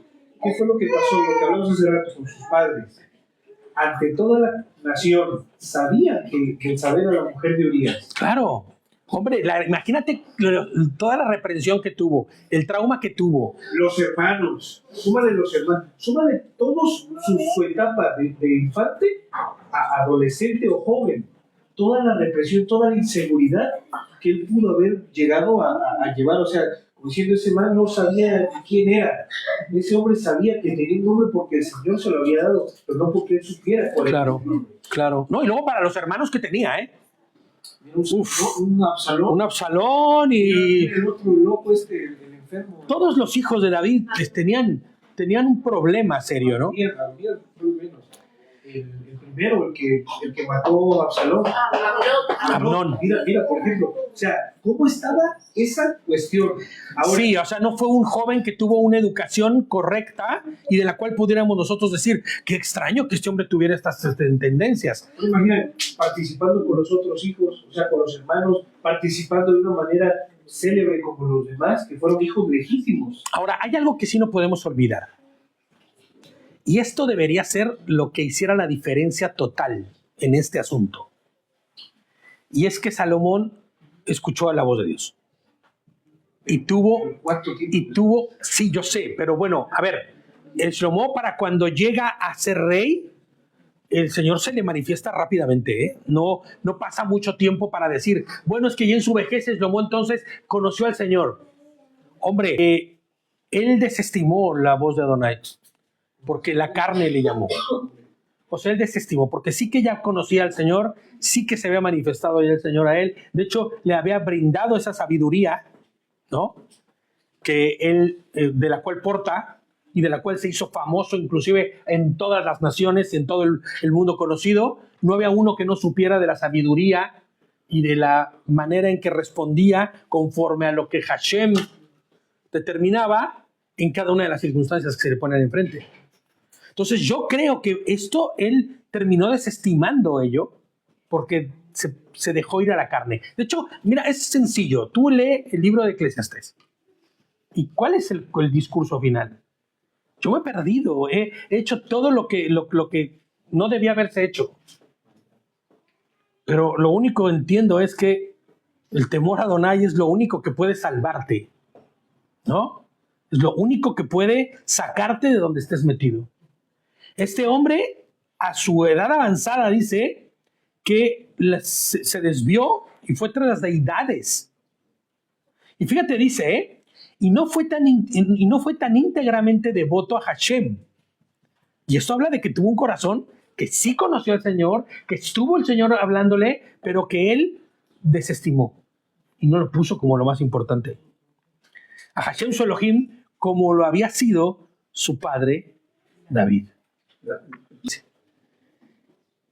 ¿qué fue lo que pasó? Lo que hablamos hace rato con sus padres. Ante toda la nación, sabía que el saber a la mujer de Urías. Claro. Hombre, imagínate toda la reprensión que tuvo, el trauma que tuvo. Los hermanos, súmale los hermanos, súmale todos su etapa de infante a adolescente o joven, toda la represión, toda la inseguridad que él pudo haber llegado a llevar, o sea, como diciendo, ese man no sabía quién era, ese hombre sabía que tenía un nombre porque el Señor se lo había dado, pero no porque él supiera cuál era. Claro. No, y luego para los hermanos que tenía, ¿eh? Un Absalón. Un Absalón y el otro loco, el enfermo. todos los hijos de David tenían un problema serio, ¿no? El primero, el que mató a Absalón. Amnón. Mira, por ejemplo, o sea, ¿cómo estaba esa cuestión? Ahora, Sí, o sea, no fue un joven que tuvo una educación correcta y de la cual pudiéramos nosotros decir, qué extraño que este hombre tuviera estas tendencias. imagina, participando con los otros hijos, o sea, con los hermanos, participando de una manera célebre como los demás, que fueron hijos legítimos. Ahora, hay algo que sí no podemos olvidar. Y esto debería ser lo que hiciera la diferencia total en este asunto. Y es que Salomón escuchó a la voz de Dios. Y tuvo, sí, yo sé, pero bueno, a ver, el Shlomo para cuando llega a ser rey, el Señor se le manifiesta rápidamente, ¿eh? No pasa mucho tiempo para decir, bueno, es que ya en su vejez Shlomo entonces conoció al Señor. Hombre, él desestimó la voz de Adonai, porque la carne le llamó. O sea, él desestimó, porque sí que ya conocía al Señor, sí que se había manifestado ya el Señor a él, de hecho, le había brindado esa sabiduría, ¿no? Que él, de la cual porta y de la cual se hizo famoso, inclusive en todas las naciones y en todo el mundo conocido. No había uno que no supiera de la sabiduría y de la manera en que respondía conforme a lo que Hashem determinaba en cada una de las circunstancias que se le ponen enfrente. Entonces yo creo que esto él terminó desestimando ello porque se dejó ir a la carne. De hecho, mira, es sencillo. Tú lee el libro de Eclesiastés. ¿Y cuál es el discurso final? Yo me he perdido. He hecho todo lo que no debía haberse hecho. Pero lo único que entiendo es que el temor a Adonai es lo único que puede salvarte, ¿no? Es lo único que puede sacarte de donde estés metido. Este hombre, a su edad avanzada, dice que se desvió y fue tras las deidades. Y fíjate, dice, y no fue tan íntegramente devoto a Hashem. Y esto habla de que tuvo un corazón que sí conoció al Señor, que estuvo el Señor hablándole, pero que él desestimó y no lo puso como lo más importante. A Hashem su Elohim como lo había sido su padre David.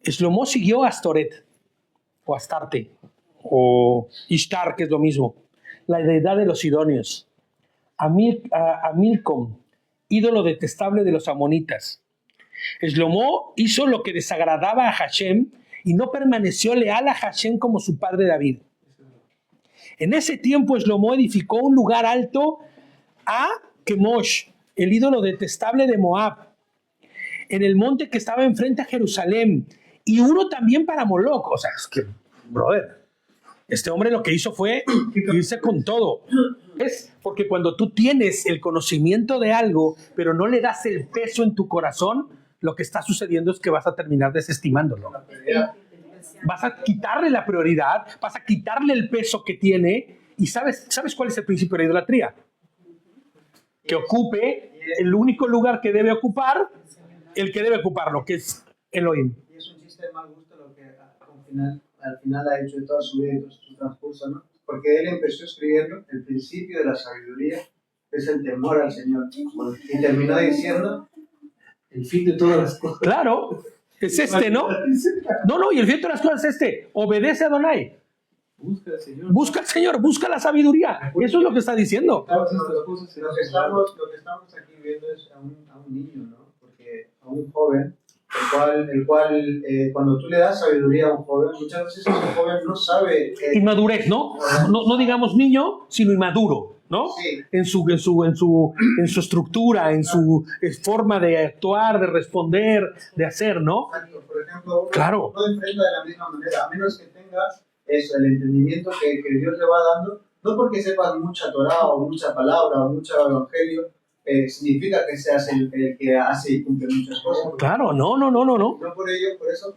Shlomo siguió a Astoret o Astarte o Ishtar, que es lo mismo, la deidad de los sidonios, a Milcom, ídolo detestable de los amonitas. Shlomo hizo lo que desagradaba a Hashem y no permaneció leal a Hashem como su padre David. En ese tiempo Shlomo edificó un lugar alto a Kemosh, el ídolo detestable de Moab, en el monte que estaba enfrente a Jerusalén, y uno también para Moloch. O sea, es que, brother, este hombre lo que hizo fue irse con todo. Es porque cuando tú tienes el conocimiento de algo, pero no le das el peso en tu corazón, lo que está sucediendo es que vas a terminar desestimándolo. Vas a quitarle la prioridad, vas a quitarle el peso que tiene. ¿Y sabes cuál es el principio de la idolatría? Que ocupe el único lugar que debe ocupar, el que debe ocuparlo, que es Elohim. Y es un chiste de mal gusto lo que al final ha hecho de toda su vida y todo su transcurso, ¿no? Porque él empezó escribiendo el principio de la sabiduría, es el temor al Señor. Y terminó diciendo El fin de todas las cosas. Claro, es este, ¿no? No, y el fin de las cosas es este. Obedece a Adonai. Busca al Señor. Busca al Señor, busca la sabiduría. Eso es lo que está diciendo. Todas estas cosas lo que estamos aquí viendo es a un niño, ¿no? Porque a un joven, el cual cuando tú le das sabiduría a un joven, muchas veces ese joven no sabe... Inmadurez, ¿no? No digamos niño, sino inmaduro, ¿no? Sí. En su estructura, en su forma de actuar, de responder, de hacer, ¿no? Exacto. Por ejemplo, uno Claro. no enfrenta de la misma manera, a menos que tengas eso, el entendimiento que Dios le va dando, no porque sepas mucha Torah o mucha palabra o mucho evangelio, significa que seas el que hace y cumple muchas cosas. Claro, no. No por ello, por eso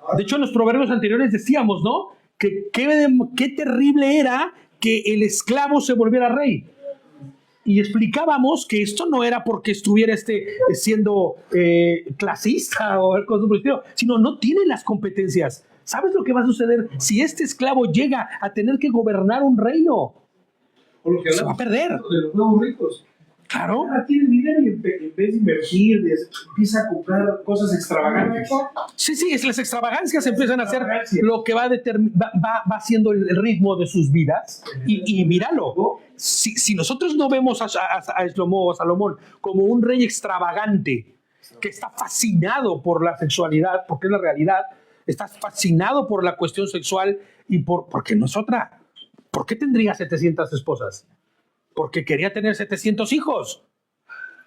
ahora, De hecho, en los proverbios anteriores decíamos, ¿no? Que qué terrible era que el esclavo se volviera rey. Y explicábamos que esto no era porque estuviera siendo clasista o algo por el estilo, sino no tiene las competencias. ¿Sabes lo que va a suceder si este esclavo llega a tener que gobernar un reino? Por lo que Se va a perder. de los nuevos ricos. Claro. Ahora tiene dinero y en vez de invertir, empieza a comprar cosas extravagantes. Sí, las extravagancias empiezan a ser lo que va haciendo el ritmo de sus vidas. Y míralo, si nosotros no vemos a Shlomo o a Salomón como un rey extravagante que está fascinado por la sexualidad, porque es la realidad, está fascinado por la cuestión sexual y porque no es otra. ¿Por qué tendría 700 esposas? Porque quería tener 700 hijos.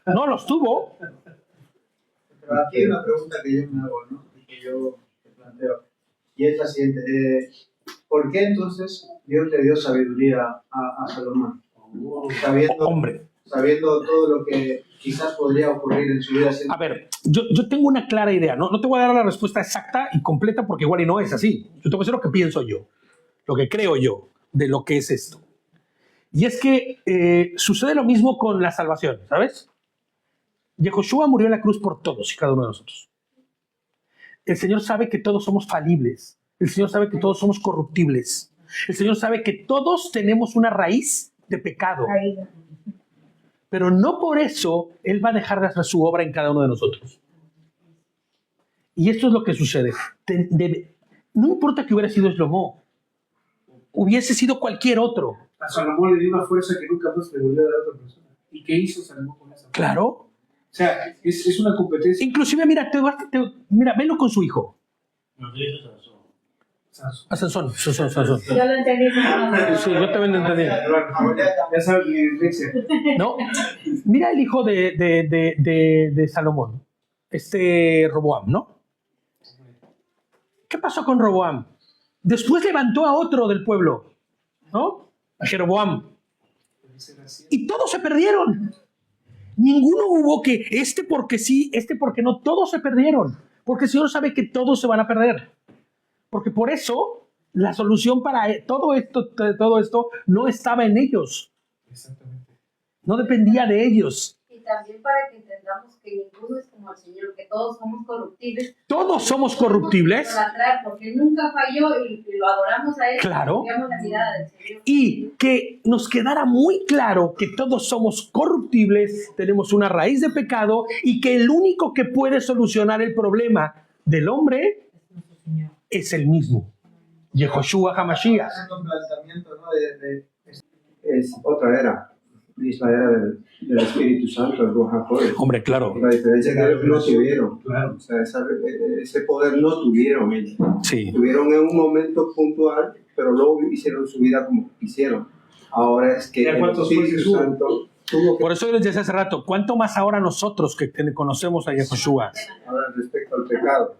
No los tuvo. pero aquí hay una pregunta que yo me hago, ¿no? Y que yo te planteo, y es la siguiente. ¿Por qué entonces Dios le dio sabiduría a Salomón? Sabiendo todo lo que quizás podría ocurrir en su vida. A ver, yo tengo una clara idea. No te voy a dar la respuesta exacta y completa porque igual y no es así. Yo te voy a decir lo que pienso yo, lo que creo yo de lo que es esto. Y es que sucede lo mismo con la salvación, ¿sabes? Yehoshua murió en la cruz por todos y cada uno de nosotros. El Señor sabe que todos somos falibles. El Señor sabe que todos somos corruptibles. El Señor sabe que todos tenemos una raíz de pecado. Pero no por eso Él va a dejar de hacer su obra en cada uno de nosotros. Y esto es lo que sucede. No importa que hubiera sido Shlomo, hubiese sido cualquier otro. A Salomón le dio una fuerza que nunca más le volvió a dar a otra persona. ¿Y qué hizo Salomón con esa fuerza? Claro. O sea, es una competencia. Inclusive, mira, mira, velo con su hijo. Sansón. Yo lo entendí. Sí, yo también lo entendí. Ya sabes mi dislexia. ¿No? Mira el hijo de Salomón, Roboam, ¿no? ¿Qué pasó con Roboam? Después levantó a otro del pueblo, ¿no? A Jeroboam. Y todos se perdieron. Ninguno hubo que porque sí, porque no, todos se perdieron. Porque el Señor sabe que todos se van a perder. Porque por eso la solución para todo esto no estaba en ellos. Exactamente. No dependía de ellos. Y también para que entendamos que ninguno es como el Señor, que todos somos corruptibles. Todos somos corruptibles. Porque nunca falló y lo adoramos a Él. Claro. Y la mirada del Señor. Y que nos quedara muy claro que todos somos corruptibles, tenemos una raíz de pecado y que el único que puede solucionar el problema del hombre es el mismo, Yehoshua HaMashiach. Haciendo un planteamiento, ¿no? Es otra era, es la era del Espíritu Santo, el Ruach HaKodesh. Hombre, claro. La diferencia es que ellos no tuvieron. Claro. O sea, ese poder no tuvieron ellos. Sí. Tuvieron en un momento puntual, pero luego hicieron su vida como quisieron. Ahora es que el Espíritu Santo tuvo que... Por eso yo les decía hace rato, ¿cuánto más ahora nosotros que conocemos a Yehoshua? Ahora respecto al pecado.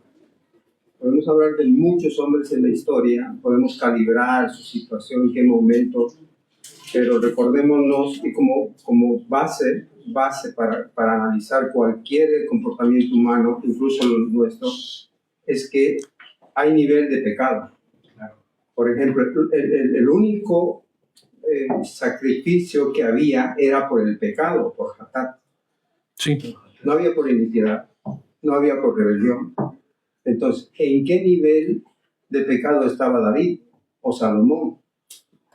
Podemos hablar de muchos hombres en la historia, podemos calibrar su situación, en qué momento, pero recordémonos que como base para analizar cualquier comportamiento humano, incluso lo nuestro, es que hay nivel de pecado. Por ejemplo, el único sacrificio que había era por el pecado, por Hatat. Sí. No había por iniquidad, no había por rebelión. Entonces, ¿en qué nivel de pecado estaba David o Salomón?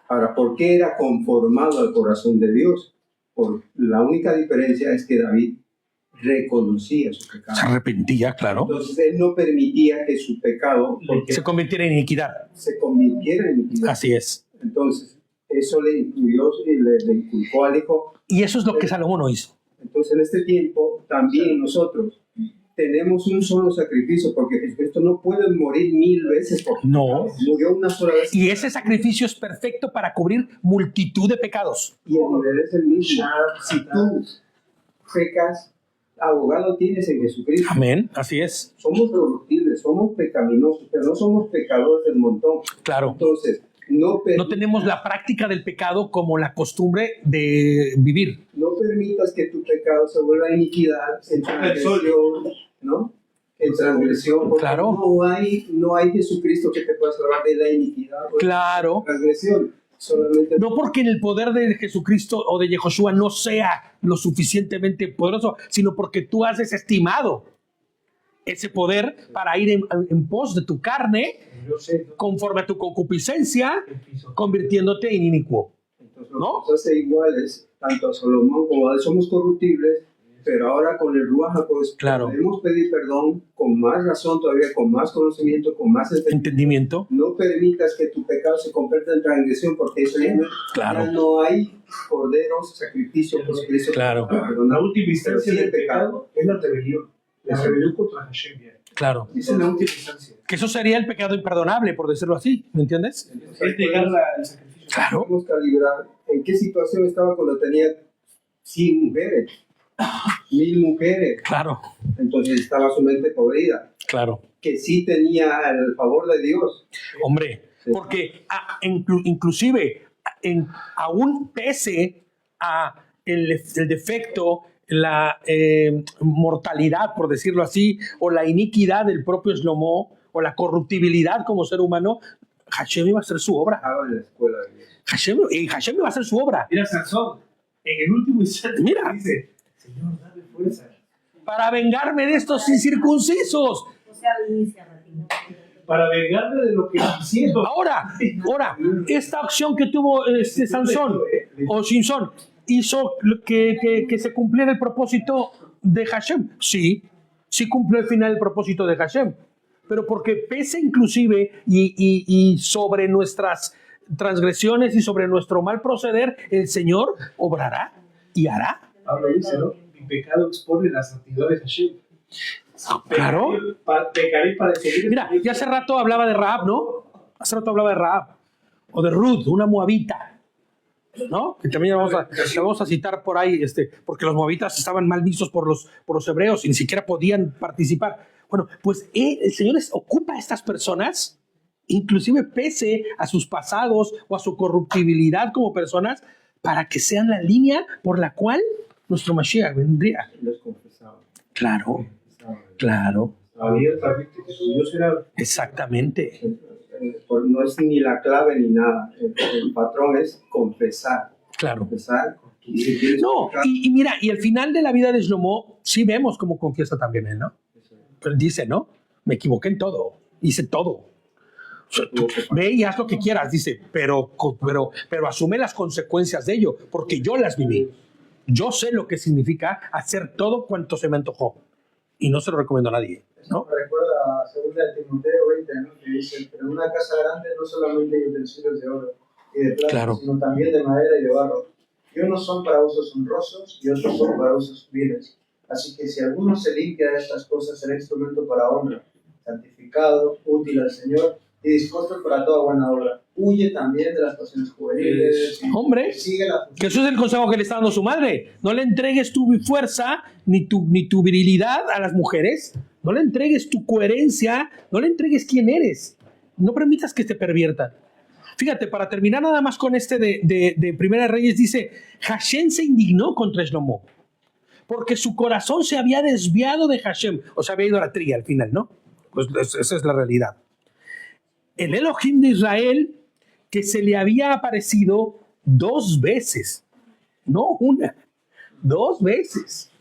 Ahora, ¿por qué era conformado al corazón de Dios? La única diferencia es que David reconocía su pecado. Se arrepentía, claro. Entonces, él no permitía que su pecado Se convirtiera en iniquidad. se convirtiera en iniquidad. Así es. Entonces, eso le incluyó y le inculcó al hijo. Y eso es lo que Salomón no hizo. Entonces, en este tiempo, también nosotros tenemos un solo sacrificio, porque Jesucristo no puede morir 1000 veces por No. murió una sola vez. Y ese sacrificio es perfecto para cubrir multitud de pecados. Y el nivel es el mismo. Si tú pecas, abogado tienes en Jesucristo. Amén. Así es. Somos corruptibles, somos pecaminosos, pero no somos pecadores del montón. Claro. Entonces, no tenemos la práctica del pecado como la costumbre de vivir. No permitas que tu pecado se vuelva iniquidad, en transgresión, ¿no? En transgresión, porque claro. no hay Jesucristo que te pueda salvar de la iniquidad. Claro. Transgresión. Solamente no porque en el poder de Jesucristo o de Yehoshua no sea lo suficientemente poderoso, sino porque tú has desestimado ese poder para ir en pos de tu carne, conforme a tu concupiscencia, convirtiéndote en inicuo. Entonces, ¿no? Nos hace iguales, tanto a Salomón como a él, somos corruptibles, pero ahora con el Ruach HaKodesh podemos pedir perdón con más razón todavía, con más conocimiento, con más entendimiento. No permitas que tu pecado se convierta en transgresión, porque eso ya no hay corderos, sacrificio por Cristo. Claro. La última instancia del pecado es la rebelión. La rebelión contra Hashem. Claro. Esa es la última instancia. Que eso sería el pecado imperdonable, por decirlo así, ¿me entiendes? Es negar el sacrificio. Claro. Podemos calibrar en qué situación estaba cuando tenía 100 mujeres, 1000 mujeres. Claro. Entonces estaba su mente podrida. Claro. Que sí tenía el favor de Dios. Hombre, sí. Porque inclusive aún pese a el defecto, la mortalidad, por decirlo así, o la iniquidad del propio Shlomo, o la corruptibilidad como ser humano, Hashem iba a hacer su obra. Estaba en la escuela de Dios. Hashem iba a hacer su obra. Mira Sansón, en el último instante dice, Señor, dame fuerza. Para vengarme de estos incircuncisos. Para vengarme de lo que hicieron. Ahora, esta acción que tuvo Sansón o Simson hizo que se cumpliera el propósito de Hashem. Sí cumplió al final el propósito de Hashem. Pero porque pese inclusive y sobre nuestras transgresiones y sobre nuestro mal proceder, el Señor obrará y hará. Pablo dice, ¿no? Mi pecado expone la santidad de Hashem. Claro. Pecaré para seguir. Mira, ya hace rato hablaba de Rahab, ¿no? Hace rato hablaba de Rahab. O de Ruth, una moabita, ¿no? Que también vamos a citar por ahí, porque los moabitas estaban mal vistos por los hebreos y ni siquiera podían participar. Bueno, pues el Señor ocupa a estas personas, inclusive pese a sus pasados o a su corruptibilidad como personas, para que sean la línea por la cual nuestro Mashiach vendría. Los confesaba. Claro. Abiertamente que su Dios era. Exactamente. No es ni la clave ni nada. El patrón es confesar. Claro. Confesar. Y mira, y al final de la vida de Shlomo, sí vemos cómo confiesa también él, ¿no? Él dice, ¿no? Me equivoqué en todo, hice todo. O sea, ve y haz lo que quieras, dice, pero asume las consecuencias de ello, porque yo las viví. Yo sé lo que significa hacer todo cuanto se me antojó. Y no se lo recomiendo a nadie, ¿no? Me recuerda a 2 de Timoteo 20, ¿no? Que dice, pero en una casa grande no solamente hay utensilios de oro y de plata, sino también de madera y de barro. Y unos son para usos honrosos y otros son para usos viles. Así que si alguno se limpia de estas cosas, será instrumento para honra, santificado, útil al Señor y dispuesto para toda buena obra. Huye también de las pasiones juveniles. Hombre, que eso es el consejo que le está dando su madre. No le entregues tu fuerza ni tu virilidad a las mujeres, No le entregues tu coherencia, no le entregues quién eres. No permitas que te perviertan. Fíjate, para terminar nada más con este de Primera Reyes, dice, Hashem se indignó contra Shlomo, porque su corazón se había desviado de Hashem, o sea, había idolatría al final, ¿no? Pues esa es la realidad. El Elohim de Israel, que se le había aparecido 2 veces, no una, 2 veces.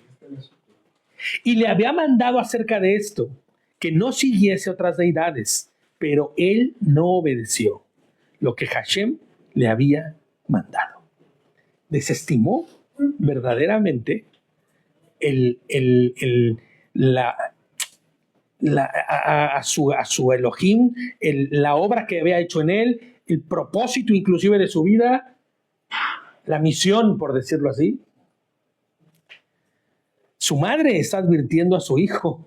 Y le había mandado acerca de esto, que no siguiese otras deidades, pero él no obedeció lo que Hashem le había mandado. Desestimó verdaderamente a su Elohim, la obra que había hecho en él, el propósito inclusive de su vida, la misión, por decirlo así. Su madre está advirtiendo a su hijo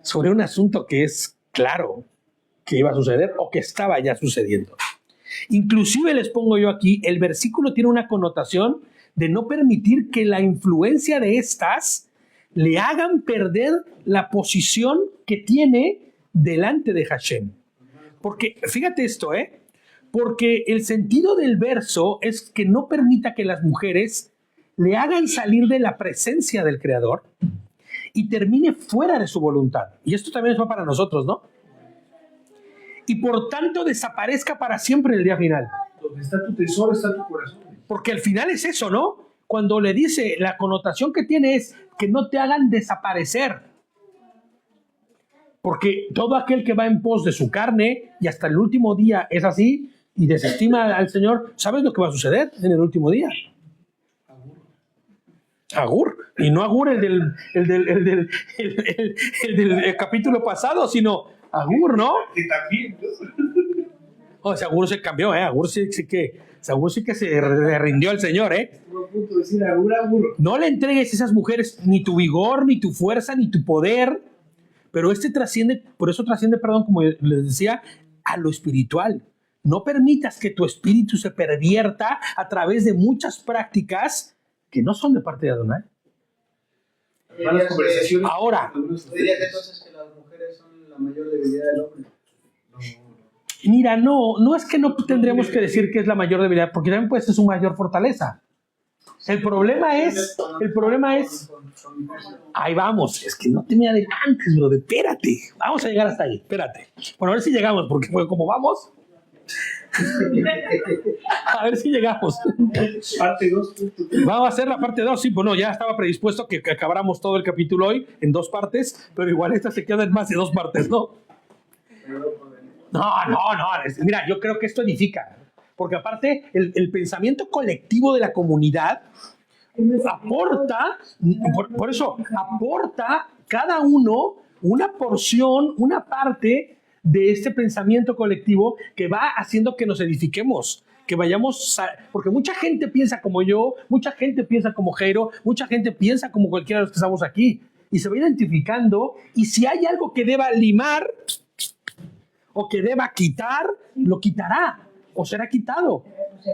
sobre un asunto que es claro que iba a suceder o que estaba ya sucediendo. Inclusive les pongo yo aquí, el versículo tiene una connotación de no permitir que la influencia de estas le hagan perder la posición que tiene delante de Hashem. Porque, fíjate esto, porque el sentido del verso es que no permita que las mujeres le hagan salir de la presencia del Creador y termine fuera de su voluntad. Y esto también es para nosotros, ¿no? Y por tanto desaparezca para siempre en el día final. Donde está tu tesoro, está tu corazón. Porque al final es eso, ¿no? Cuando le dice, la connotación que tiene es que no te hagan desaparecer. Porque todo aquel que va en pos de su carne y hasta el último día es así y desestima al Señor, ¿sabes lo que va a suceder en el último día? Agur, y no Agur el del capítulo pasado, sino Agur, ¿no? Que también, ¿no? O sea, Agur se cambió, Agur sí que se rindió al Señor, Estuvo a punto de decir Agur, Agur. No le entregues a esas mujeres ni tu vigor, ni tu fuerza, ni tu poder, pero trasciende, como les decía, a lo espiritual. No permitas que tu espíritu se pervierta a través de muchas prácticas que no son de parte de Adonai. Malas conversaciones. Ahora, ¿Dirías entonces que las mujeres son la mayor debilidad del hombre? Mira, no es que no tendríamos que decir que es la mayor debilidad, porque también puede ser su mayor fortaleza. El problema es, ahí vamos, es que no te me adelantes, bro, espérate, vamos a llegar hasta ahí, espérate. Bueno, a ver si llegamos, porque como vamos, a ver si llegamos. Parte 2. Vamos a hacer la parte 2, sí, bueno, ya estaba predispuesto que acabáramos todo el capítulo hoy en 2 partes, pero igual esta se queda en más de 2 partes, ¿no? No, mira, yo creo que esto edifica, porque aparte el pensamiento colectivo de la comunidad aporta, por eso aporta cada uno una porción, una parte de este pensamiento colectivo que va haciendo que nos edifiquemos, que vayamos, porque mucha gente piensa como yo, mucha gente piensa como Jairo, mucha gente piensa como cualquiera de los que estamos aquí, y se va identificando, y si hay algo que deba limar o que deba quitar, lo quitará o será quitado,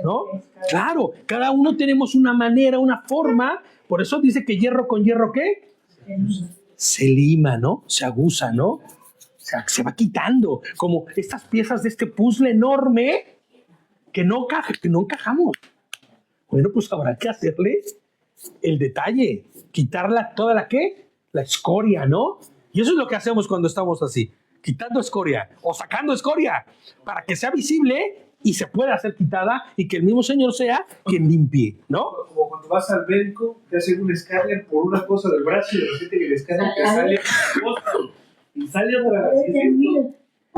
¿no? Claro, cada uno tenemos una manera, una forma, por eso dice que hierro con hierro, ¿qué? Se lima, ¿no? Se aguza, ¿no? O sea, se va quitando, como estas piezas de este puzzle enorme que no encajamos. Bueno, pues habrá que hacerle el detalle, quitarla toda la escoria, ¿no? Y eso es lo que hacemos cuando estamos así, quitando escoria o sacando escoria para que sea visible y se pueda hacer quitada y que el mismo Señor sea quien limpie, ¿no? Como cuando vas al médico, te hacen un escáner por una cosa del brazo y de repente que el escáner te sale y sale otra vez.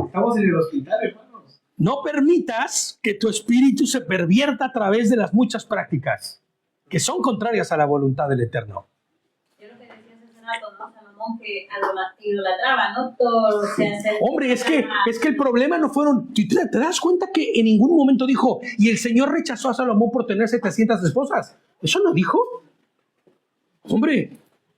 Estamos en el hospital, hermanos. No permitas que tu espíritu se pervierta a través de las muchas prácticas que son contrarias a la voluntad del Eterno. Yo lo que decías hace rato, ¿no? Salomón que idolatraba, ¿no? Todo lo que hace. Hombre, es que el problema no fueron... ¿Te das cuenta que en ningún momento dijo y el Señor rechazó a Salomón por tener 700 esposas? ¿Eso no dijo? Hombre,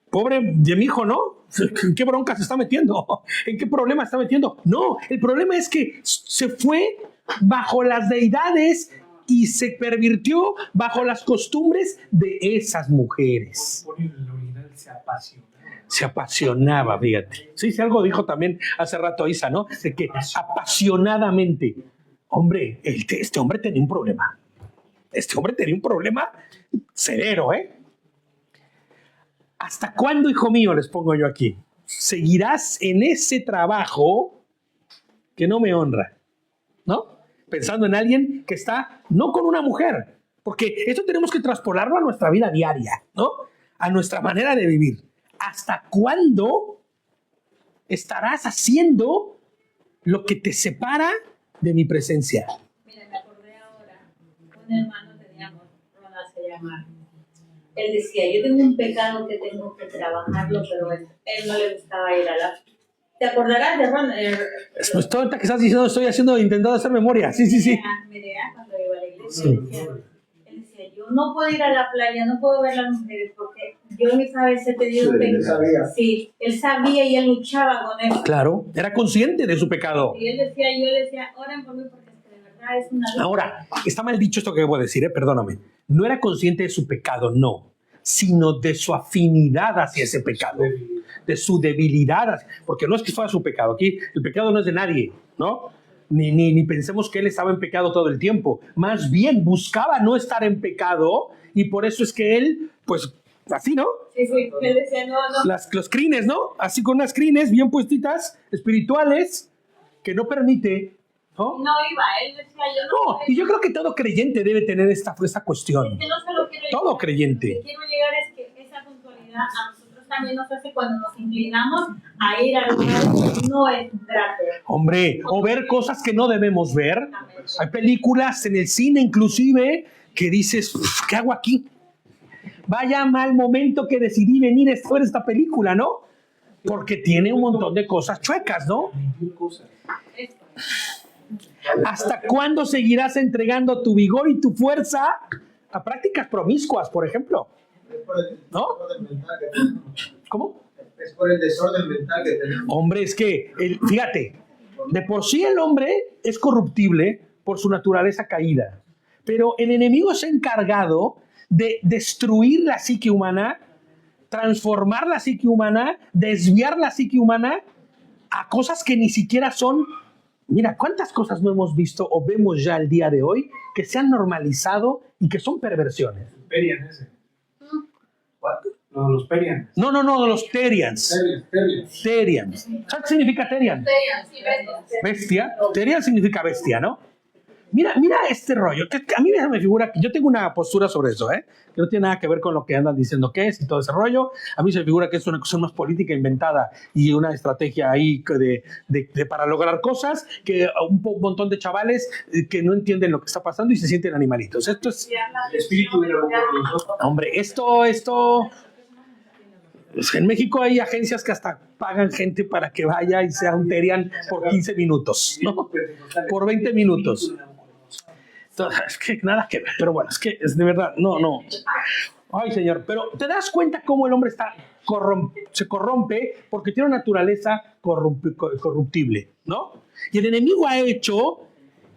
pobre de mi hijo, ¿no? ¿En qué bronca se está metiendo? ¿En qué problema se está metiendo? No, el problema es que se fue bajo las deidades y se pervirtió bajo las costumbres de esas mujeres. Pone el original, se apasiona. Se apasionaba, fíjate. Sí, sí, algo dijo también hace rato Isa, ¿no? De que apasionadamente. Hombre, este hombre tenía un problema. Este hombre tenía un problema severo, ¿eh? ¿Hasta cuándo, hijo mío, les pongo yo aquí? ¿Seguirás en ese trabajo que no me honra? ¿No? Pensando en alguien que está no con una mujer. Porque esto tenemos que traspolarlo a nuestra vida diaria, ¿no? A nuestra manera de vivir. ¿Hasta cuándo estarás haciendo lo que te separa de mi presencia? Mira, me acordé ahora, un hermano teníamos, Ronald se llama. Él decía, yo tengo un pecado que tengo que trabajarlo, pero él no le gustaba ir a la... ¿Te acordarás de Ronald? Pues todo ahorita que estás diciendo, intentando hacer memoria. Sí, sí, sí. Mira, cuando iba a la iglesia, él decía, yo no puedo ir a la playa, no puedo ver a las mujeres, porque yo en mi cabeza he tenido un pecado. Sí, él sabía y él luchaba con eso. Claro, era consciente de su pecado. Y él decía, yo decía, oren por mí porque de verdad es una lucha. Ahora, está mal dicho esto que debo decir, perdóname. No era consciente de su pecado, no, sino de su afinidad hacia ese pecado, de su debilidad, porque no es que fuera su pecado. Aquí el pecado no es de nadie, ¿no? Ni pensemos que él estaba en pecado todo el tiempo. Más bien buscaba no estar en pecado y por eso es que él, pues, así, ¿no? Sí, él decía, no. Los crines, ¿no? Así con unas crines bien puestitas, espirituales, que no permite, ¿no? No iba, él decía, yo no. Y yo creo que todo creyente debe tener esta cuestión. Es que no solo quiero todo creyente. Lo que quiero llegar es que esa puntualidad a nosotros también nos hace cuando nos inclinamos a ir a lugares que no es grato. Hombre, o ver cosas que no debemos ver. Hay películas en el cine inclusive que dices, ¿qué hago aquí? Vaya mal momento que decidí venir a ver esta película, ¿no? Porque tiene un montón de cosas chuecas, ¿no? ¿Hasta cuándo seguirás entregando tu vigor y tu fuerza a prácticas promiscuas, por ejemplo? ¿No? ¿Cómo? Es por el desorden mental que tenemos. Hombre, es que, fíjate, de por sí el hombre es corruptible por su naturaleza caída, pero el enemigo se ha encargado de destruir la psique humana, transformar la psique humana, desviar la psique humana a cosas que ni siquiera son. Mira, ¿cuántas cosas no hemos visto o vemos ya el día de hoy que se han normalizado y que son perversiones? Perian ese. No, los Perian. No, los Terians. Terians. ¿Sabes qué significa Terian? Bestia. Terian significa bestia, ¿no? Mira este rollo. A mí me figura que yo tengo una postura sobre eso, que no tiene nada que ver con lo que andan diciendo que es y todo ese rollo. A mí se me figura que es una cosa más política inventada y una estrategia ahí para lograr cosas que un montón de chavales que no entienden lo que está pasando y se sienten animalitos. Esto es... El espíritu de la Hombre, esto... En México hay agencias que hasta pagan gente para que vaya y sea un Terian por 15 minutos, ¿no? Por 20 minutos. Es que nada que ver, pero bueno, es de verdad, no. Ay, señor, pero ¿te das cuenta cómo el hombre se corrompe porque tiene una naturaleza corruptible, ¿no? Y el enemigo ha hecho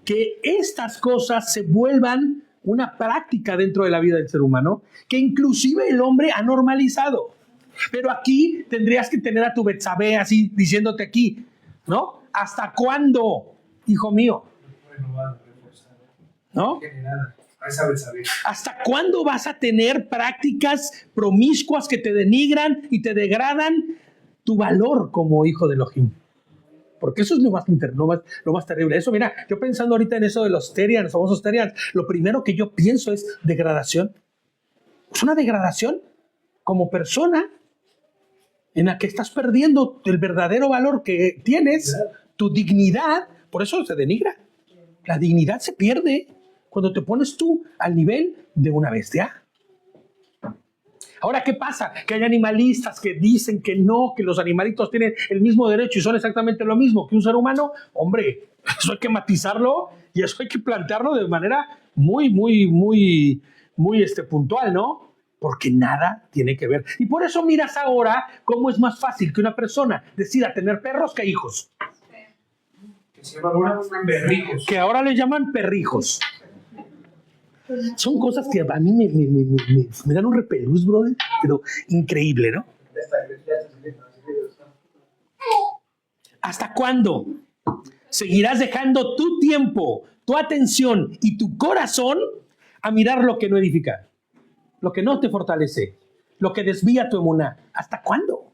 que estas cosas se vuelvan una práctica dentro de la vida del ser humano, que inclusive el hombre ha normalizado. Pero aquí tendrías que tener a tu Betsabé así diciéndote aquí, ¿no? ¿Hasta cuándo, hijo mío? ¿No? ¿Hasta cuándo vas a tener prácticas promiscuas que te denigran y te degradan tu valor como hijo de Elohim? Porque eso es lo más terrible. Eso, mira, yo pensando ahorita en eso de los Terians, los famosos Terians, lo primero que yo pienso es degradación. Es una degradación como persona en la que estás perdiendo el verdadero valor que tienes, tu dignidad. Por eso se denigra. La dignidad se pierde cuando te pones tú al nivel de una bestia. Ahora, ¿qué pasa? Que hay animalistas que dicen que no, que los animalitos tienen el mismo derecho y son exactamente lo mismo que un ser humano. Hombre, eso hay que matizarlo y eso hay que plantearlo de manera muy puntual, ¿no? Porque nada tiene que ver. Y por eso miras ahora cómo es más fácil que una persona decida tener perros que hijos. Que se llaman ahora perrijos. Que ahora le llaman perrijos. Son cosas que a mí me dan un repelús, brother, pero increíble, ¿no? ¿Hasta cuándo seguirás dejando tu tiempo, tu atención y tu corazón a mirar lo que no edifica, lo que no te fortalece, lo que desvía tu emuná? ¿Hasta cuándo?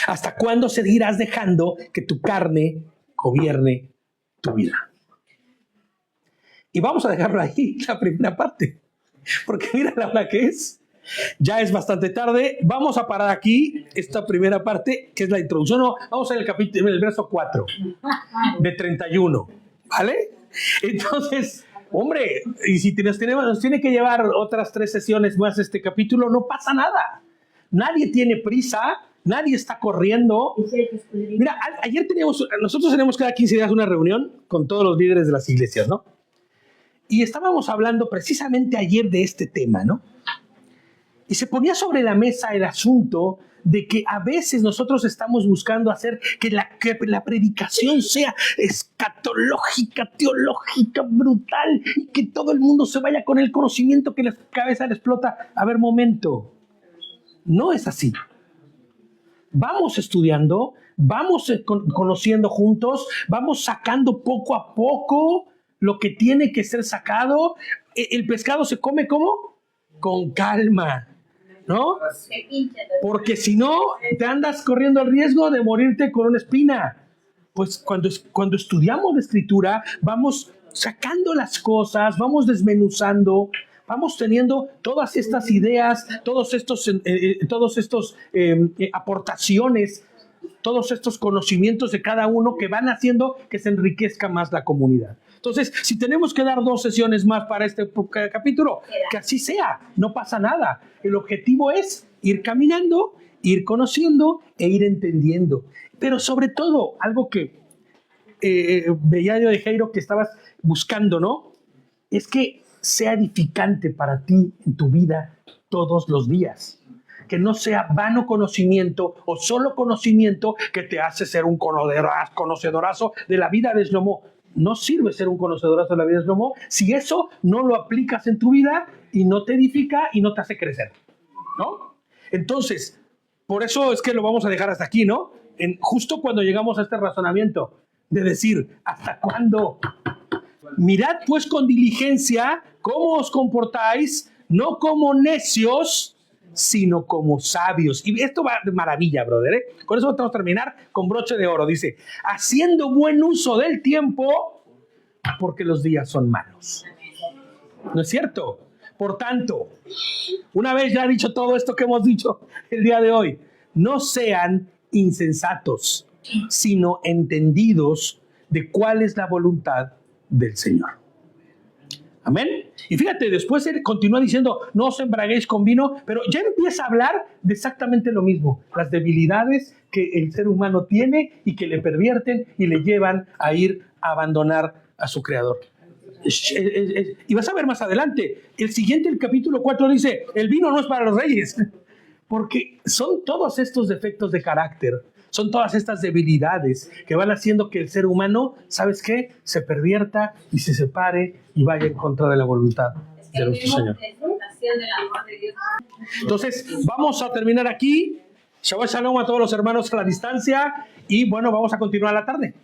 ¿Hasta cuándo seguirás dejando que tu carne gobierne tu vida? Y vamos a dejarlo ahí, la primera parte, porque mira la hora que es. Ya es bastante tarde. Vamos a parar aquí esta primera parte, que es la introducción. No, vamos en el capítulo, en el verso 4 de 31, ¿vale? Entonces, hombre, y si nos tiene que llevar otras 3 sesiones más este capítulo, no pasa nada. Nadie tiene prisa, nadie está corriendo. Mira, ayer nosotros tenemos cada 15 días una reunión con todos los líderes de las iglesias, ¿no? Y estábamos hablando precisamente ayer de este tema, ¿no? Y se ponía sobre la mesa el asunto de que a veces nosotros estamos buscando hacer que la predicación sea escatológica, teológica, brutal, y que todo el mundo se vaya con el conocimiento que la cabeza le explota. A ver, momento. No es así. Vamos estudiando, vamos conociendo juntos, vamos sacando poco a poco lo que tiene que ser sacado. El pescado se come ¿cómo? Con calma, ¿no? Porque si no, te andas corriendo el riesgo de morirte con una espina. Pues cuando estudiamos la Escritura, vamos sacando las cosas, vamos desmenuzando, vamos teniendo todas estas ideas, todos estos aportaciones, todos estos conocimientos de cada uno que van haciendo que se enriquezca más la comunidad. Entonces, si tenemos que dar 2 sesiones más para este capítulo, que así sea, no pasa nada. El objetivo es ir caminando, ir conociendo e ir entendiendo. Pero sobre todo, algo que veía yo de Jairo que estabas buscando, ¿no? Es que sea edificante para ti en tu vida todos los días. Que no sea vano conocimiento o solo conocimiento que te hace ser un conocedorazo de la vida de Shlomo. No sirve ser un conocedorazo de la vida de Shlomo si eso no lo aplicas en tu vida y no te edifica y no te hace crecer, ¿no? Entonces, por eso es que lo vamos a dejar hasta aquí, ¿no? Justo cuando llegamos a este razonamiento de decir, ¿hasta cuándo? Mirad pues con diligencia cómo os comportáis, no como necios, sino como sabios. Y esto va de maravilla, brother, ¿eh? Con eso vamos a terminar con broche de oro. Dice, haciendo buen uso del tiempo, porque los días son malos. ¿No es cierto? Por tanto, una vez ya dicho todo esto que hemos dicho el día de hoy, no sean insensatos, sino entendidos de cuál es la voluntad del Señor. Amén. Y fíjate, después él continúa diciendo, no os embraguéis con vino, pero ya empieza a hablar de exactamente lo mismo, las debilidades que el ser humano tiene y que le pervierten y le llevan a ir a abandonar a su creador. Y vas a ver más adelante, el capítulo 4 dice, el vino no es para los reyes, porque son todos estos defectos de carácter, son todas estas debilidades que van haciendo que el ser humano, ¿sabes qué? Se pervierta y se separe y vaya en contra de la voluntad de nuestro Señor. Entonces, vamos a terminar aquí. Shabbat Shalom a todos los hermanos a la distancia y bueno, vamos a continuar a la tarde.